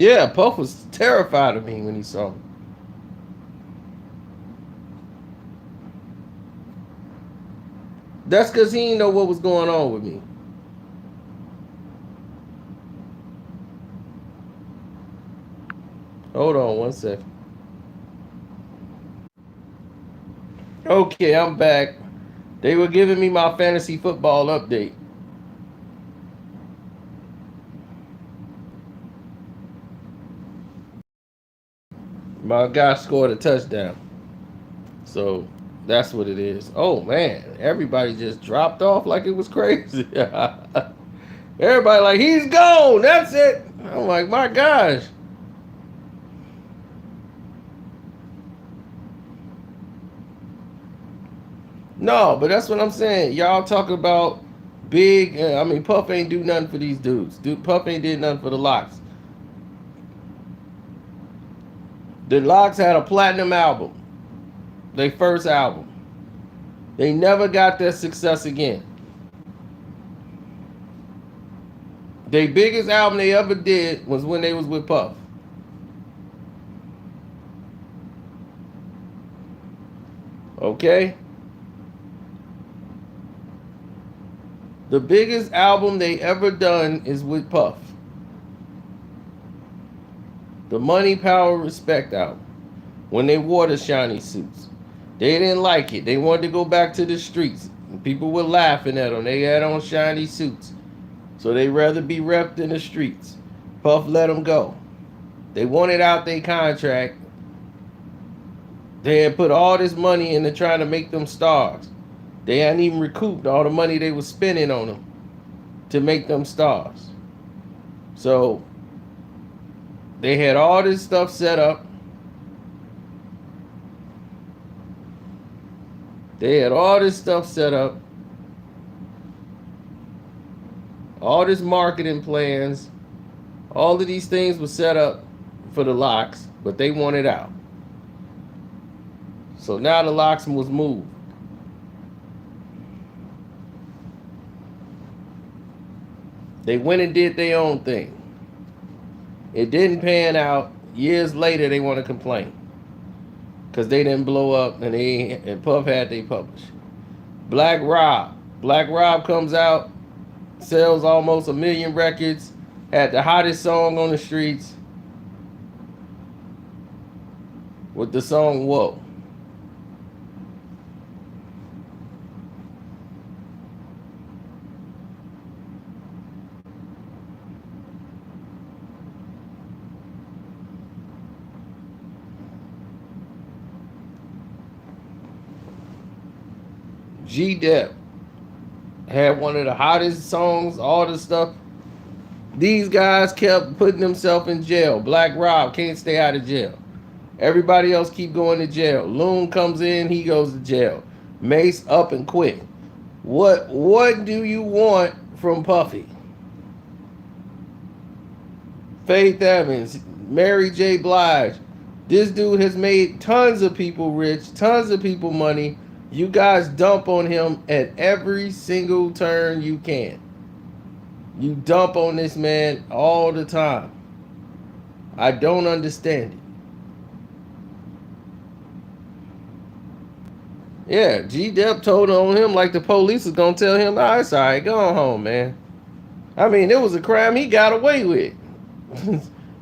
Yeah, Puff was terrified of me when he saw me. That's because he didn't know what was going on with me. Hold on one second. Okay, I'm back. They were giving me my fantasy football update. My guy scored a touchdown. So that's what it is. Oh man, everybody just dropped off like it was crazy. Everybody like, he's gone. That's it. I'm like, my gosh. No, but that's what I'm saying. Y'all talk about big. I mean, Puff ain't do nothing for these dudes. Puff ain't did nothing for the Locks. The Locks had a platinum album. Their first album. They never got that success again. Their biggest album they ever did was when they was with Puff. Okay? The biggest album they ever done is with Puff. The Money, Power, Respect album. When they wore the shiny suits. They didn't like it. They wanted to go back to the streets. People were laughing at them. They had on shiny suits. So they rather be repped in the streets. Puff let them go. They wanted out their contract. They had put all this money into trying to make them stars. They hadn't even recouped all the money they was spending on them to make them stars. So they had all this stuff set up. They had all this stuff set up. All this marketing plans. All of these things were set up for the Locks, but they wanted out. So now the Locks was moved. They went and did their own thing. It didn't pan out. Years later, they want to complain because they didn't blow up, and Puff had they published. Black Rob. Black Rob comes out, sells almost 1 million records, had the hottest song on the streets with the song Whoa. G-Dep had one of the hottest songs, all the stuff. These guys kept putting themselves in jail. Black Rob can't stay out of jail. Everybody else keep going to jail. Loon comes in, he goes to jail. Mace up and quit. What do you want from Puffy? Faith Evans, Mary J. Blige. This dude has made tons of people rich, tons of people money. You guys dump on him at every single turn you can. You dump on this man all the time. I don't understand it. Yeah, G-Dep told on him like the police was going to tell him, oh, it's all right, go on home, man. I mean, it was a crime he got away with.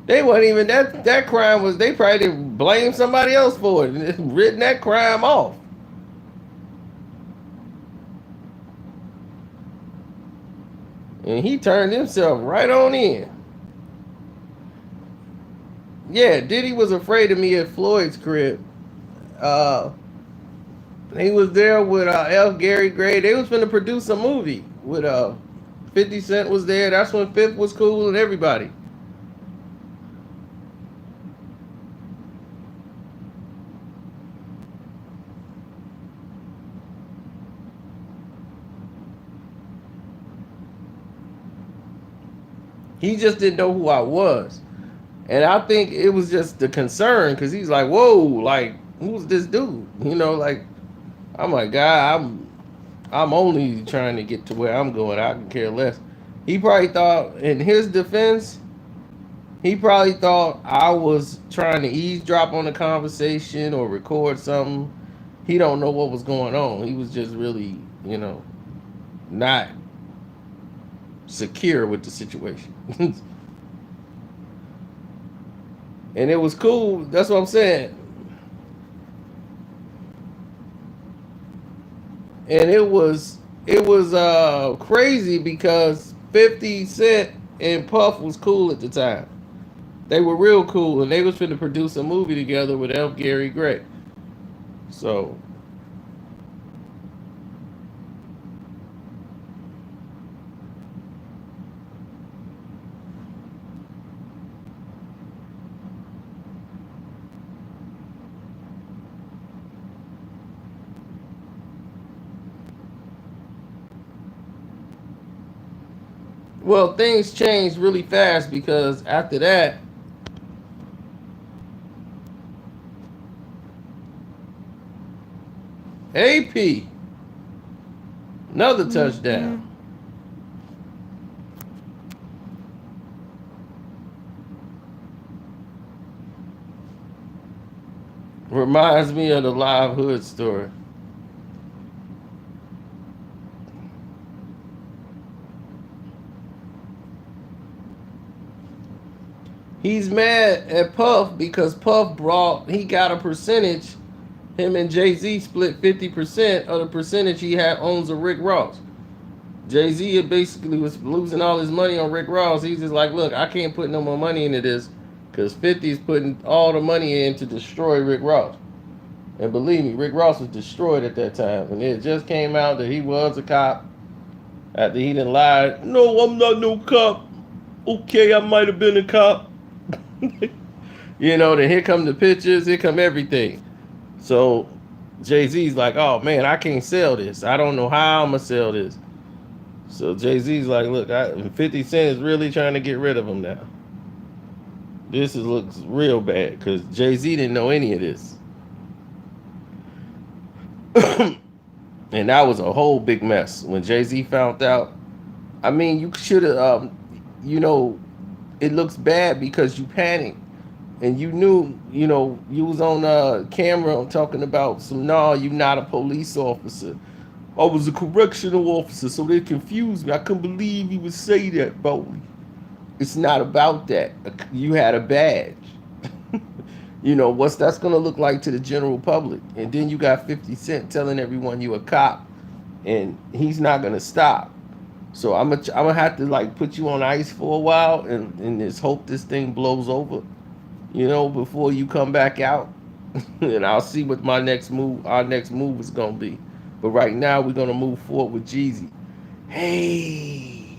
They wasn't even, that crime was, they probably blamed somebody else for it and written that crime off. And he turned himself right on in. Yeah, Diddy was afraid of me at Floyd's crib. He was there with F. Gary Gray. They was finna produce a movie with 50 Cent was there. That's when Fifth was cool and everybody. He just didn't know who I was. And I think it was just the concern because he's like, whoa, like, who's this dude? You know, like, I'm like, God, I'm only trying to get to where I'm going. I can care less. He probably thought, in his defense, he probably thought I was trying to eavesdrop on the conversation or record something. He don't know what was going on. He was just really, you know, not secure with the situation. And it was cool. That's what I'm saying. And it was crazy because 50 Cent and Puff was cool at the time. They were real cool, and they was finna produce a movie together with F. Gary Gray. So Well, things changed really fast because after that, AP, another touchdown. Reminds me of the Live Hood story. He's mad at Puff because he got a percentage. Him and Jay-Z split 50% of the percentage he had owns of Rick Ross. Jay-Z basically was losing all his money on Rick Ross. He's just like, look, I can't put no more money into this because 50 is putting all the money in to destroy Rick Ross. And believe me, Rick Ross was destroyed at that time. And it just came out that he was a cop after he didn't lie. No, I'm not no cop. Okay, I might have been a cop. Then here come the pictures, here come everything. So Jay-Z's like, oh man, I can't sell this. I don't know how I'm going to sell this. So Jay-Z's like, look, 50 Cent is really trying to get rid of him now. Looks real bad because Jay-Z didn't know any of this. And that was a whole big mess. When Jay-Z found out, I mean, you should have, it looks bad because you panicked. And you knew, you was on camera talking about you're not a police officer. I was a correctional officer, so they confused me. I couldn't believe you would say that about me. It's not about that. You had a badge. What's that's going to look like to the general public? And then you got 50 Cent telling everyone you a cop, and he's not going to stop. So I'm gonna have to put you on ice for a while and just hope this thing blows over, before you come back out. And I'll see what our next move is gonna be. But right now we're gonna move forward with Jeezy. Hey,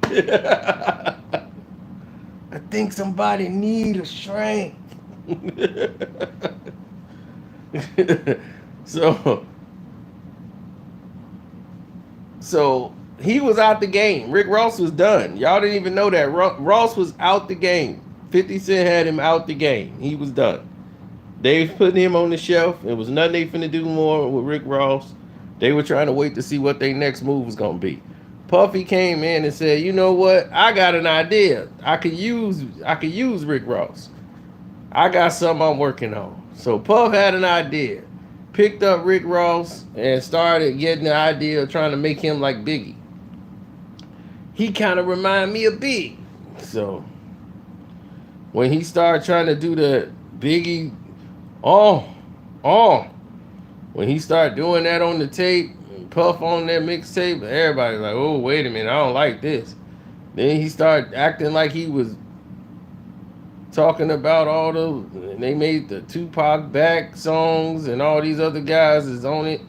I think somebody need a shrink. So he was out the game. Rick Ross was done. Y'all didn't even know that. Ross was out the game. 50 Cent had him out the game. He was done. They was putting him on the shelf. There was nothing they finna do more with Rick Ross. They were trying to wait to see what their next move was gonna be. Puffy came in and said, you know what? I got an idea. I could use Rick Ross. I got something I'm working on. So Puff had an idea. Picked up Rick Ross and started getting the idea of trying to make him like Biggie. He kind of remind me of Big. So when he started trying to do the Biggie, when he started doing that on the tape, Puff on that mixtape, everybody's like, oh, wait a minute, I don't like this. Then he started acting like he was talking about they made the Tupac back songs and all these other guys is on it.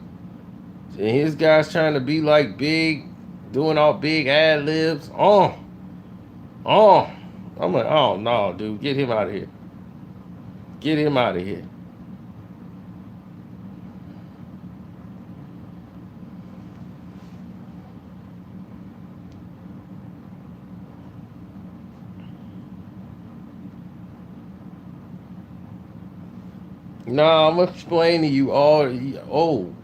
And his guys trying to be like Big, doing all big ad libs. I'm like, oh no, dude, get him out of here. Get him out of here. No, I'm gonna explain to you all. Oh,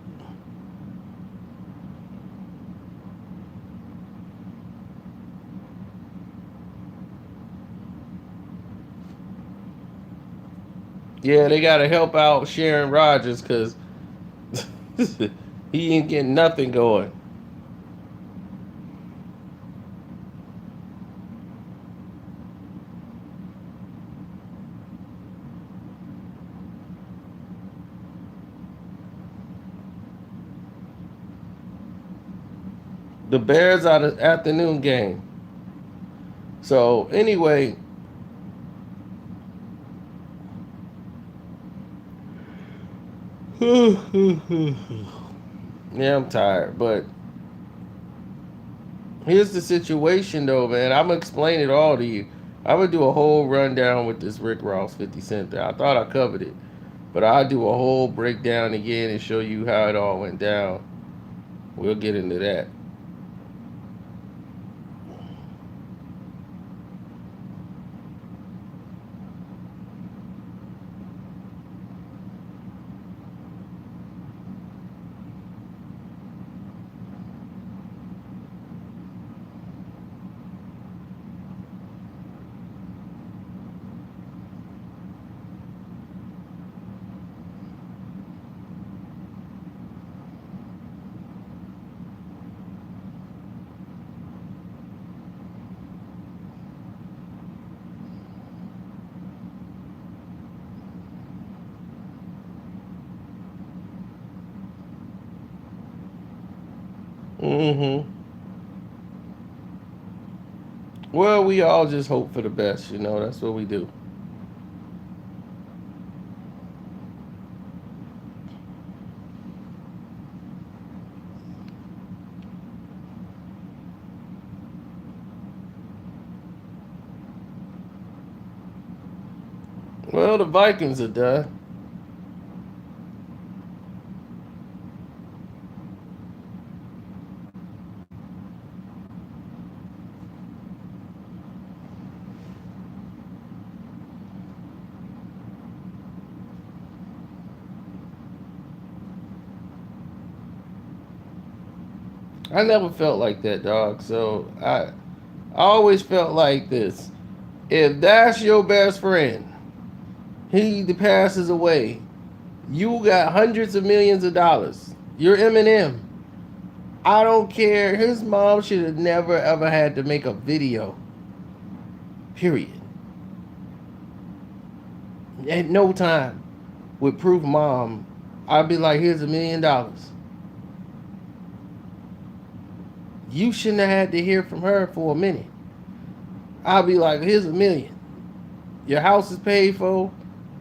yeah, they gotta help out Sharon Rogers because he ain't getting nothing going. The Bears are the afternoon game. So anyway, yeah, I'm tired. But here's the situation, though, man. I'm gonna explain it all to you. I'm gonna do a whole rundown with this Rick Ross 50 Cent thing. I thought I covered it, but I'll do a whole breakdown again and show you how it all went down. We'll get into that. Mm-hmm. Well, we all just hope for the best, you know. That's what we do. Well, the Vikings are done. I never felt like that, dog. So I always felt like this. If that's your best friend, he passes away, you got hundreds of millions of dollars. You're Eminem. I don't care. His mom should have never ever had to make a video. Period. At no time would prove mom. I'd be like, here's $1 million. You shouldn't have had to hear from her for a minute. I'll be like, here's $1 million. Your house is paid for.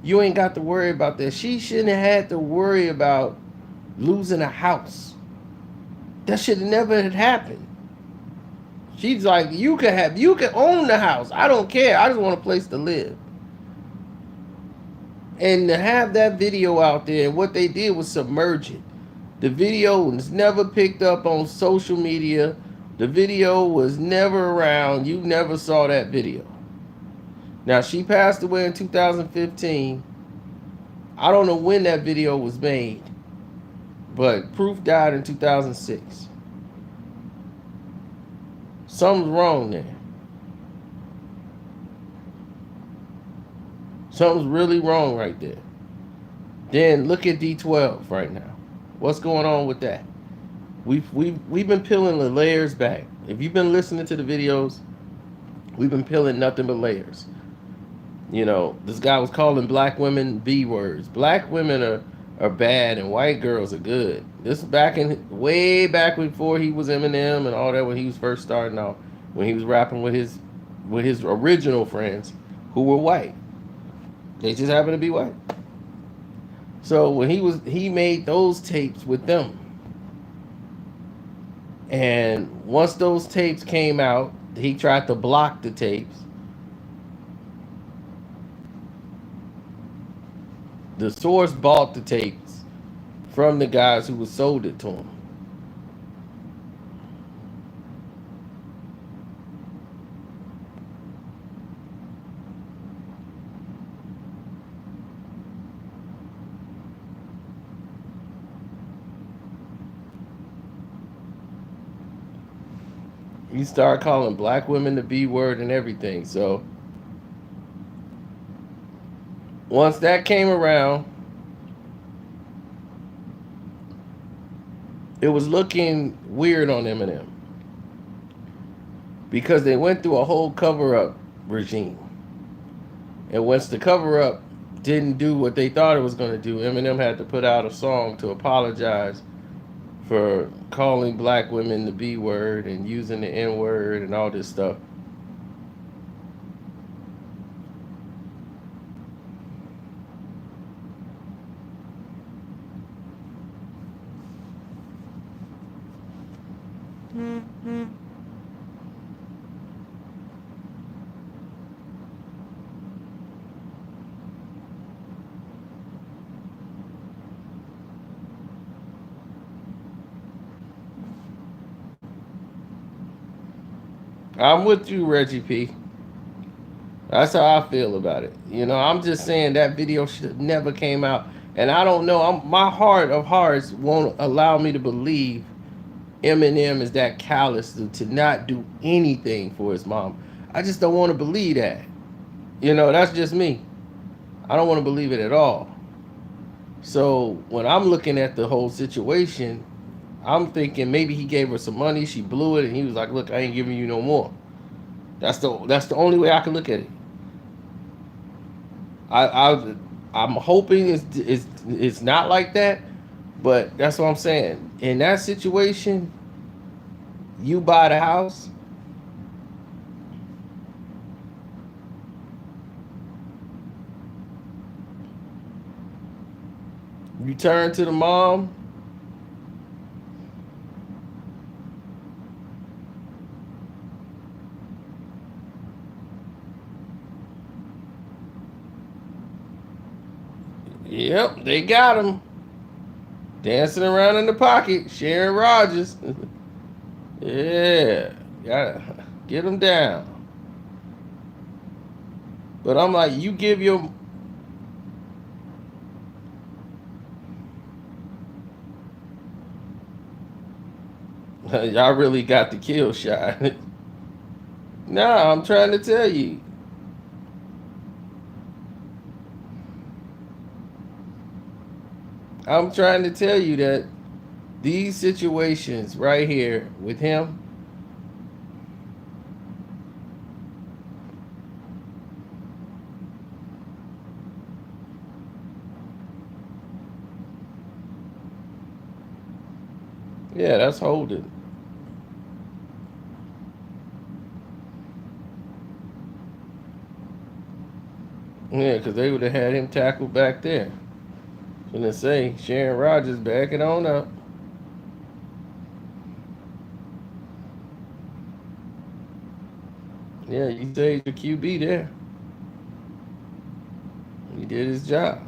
You ain't got to worry about that. She shouldn't have had to worry about losing a house. That should have never had happened. She's like, you can own the house. I don't care. I just want a place to live. And to have that video out there, what they did was submerge it. The video was never picked up on social media. The video was never around. You never saw that video. Now, she passed away in 2015. I don't know when that video was made, but Proof died in 2006. Something's wrong there. Something's really wrong right there. Then look at D12 right now. What's going on with that? We've been peeling the layers back. If you've been listening to the videos, we've been peeling nothing but layers. You know, this guy was calling black women B words. Black women are bad and white girls are good. This is way back before he was Eminem and all that, when he was first starting out, when he was rapping with his original friends who were white. They just happened to be white. So when he made those tapes with them. And once those tapes came out, he tried to block the tapes. The source bought the tapes from the guys who sold it to him. You start calling black women the B word and everything. So once that came around, it was looking weird on Eminem, because they went through a whole cover-up regime. And once the cover-up didn't do what they thought it was going to do, Eminem had to put out a song to apologize for calling black women the B word and using the N word and all this stuff. I'm with you, Reggie P. That's how I feel about it. You know, I'm just saying that video should have never came out. And I don't know, my heart of hearts won't allow me to believe Eminem is that callous to not do anything for his mom. I just don't want to believe that. You know, that's just me. I don't want to believe it at all. So when I'm looking at the whole situation, I'm thinking maybe he gave her some money, she blew it, and he was like, look, I ain't giving you no more. That's the only way I can look at it. I'm hoping it's not like that, but that's what I'm saying. In that situation, You buy the house. You turn to the mom. Yep, they got him. Dancing around in the pocket. Sharon Rogers. Yeah. Gotta get him down. But I'm like, you give your... Y'all really got the kill shot. Nah, I'm trying to tell you. I'm trying to tell you that these situations right here with him, yeah, that's holding. Yeah, because they would have had him tackled back there. Gonna say Sharon Rogers backing on up. Yeah, you saved your QB there. He did his job.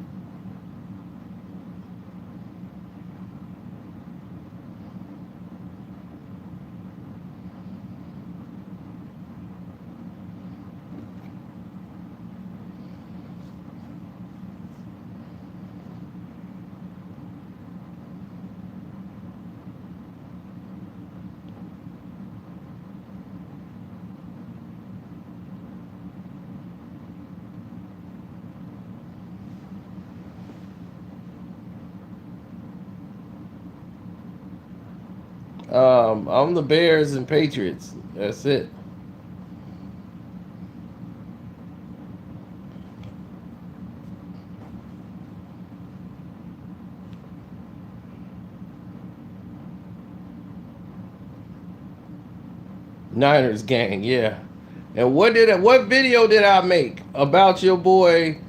I'm the Bears and Patriots. That's it. Niners gang, yeah. And what video did I make about your boy?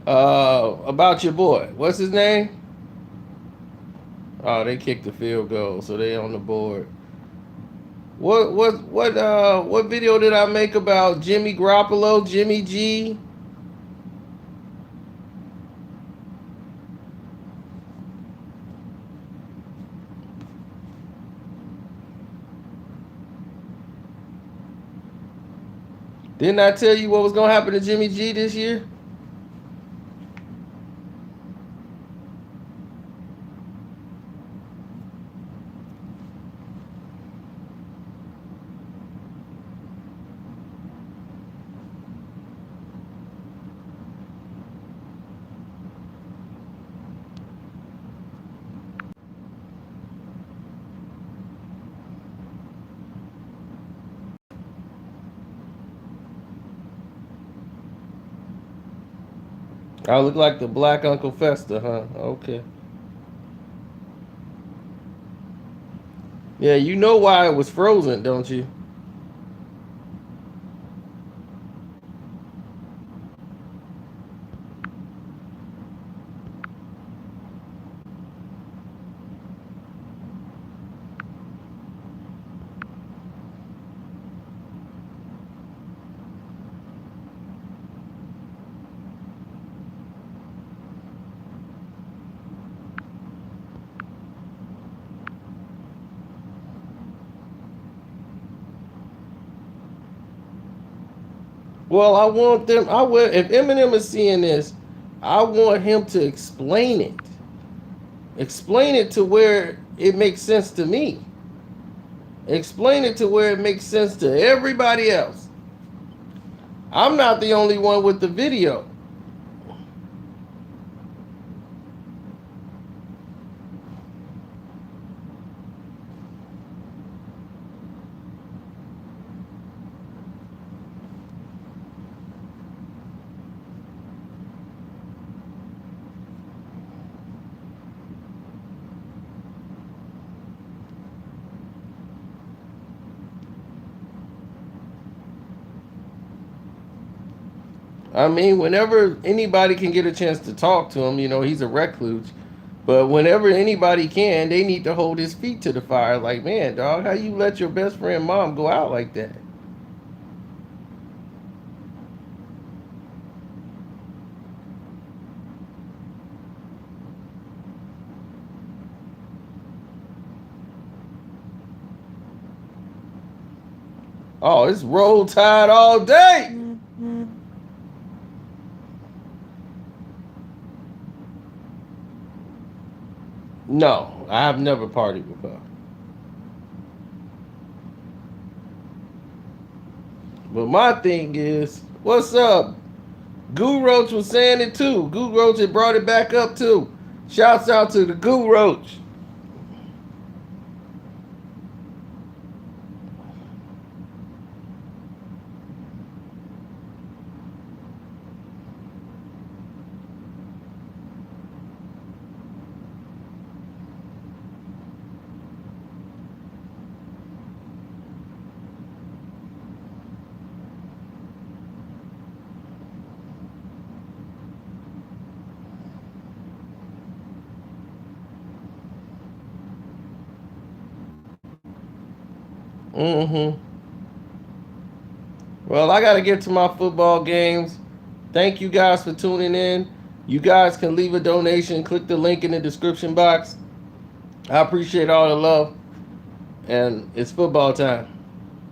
About your boy. What's his name? Oh, they kicked the field goal, so they on the board. What video did I make about Jimmy Garoppolo, Jimmy G? Didn't I tell you what was gonna happen to Jimmy G this year? I look like the black Uncle Fester, huh? Okay. Yeah, you know why it was frozen, don't you? Well, I want them. I will. If Eminem is seeing this, I want him to explain it. Explain it to where it makes sense to me. Explain it to where it makes sense to everybody else. I'm not the only one with the video. I mean, whenever anybody can get a chance to talk to him, you know, he's a recluse. But whenever anybody can, they need to hold his feet to the fire. Like, man, dog, how you let your best friend mom go out like that? Oh, it's Roll Tide all day. No, I have never partied with her. But my thing is, what's up? Goo Roach was saying it too. Goo Roach had brought it back up too. Shouts out to the Goo Roach. Mm-hmm. Well, I got to get to my football games. Thank you guys for tuning in. You guys can leave a donation. Click the link in the description box. I appreciate all the love. And it's football time.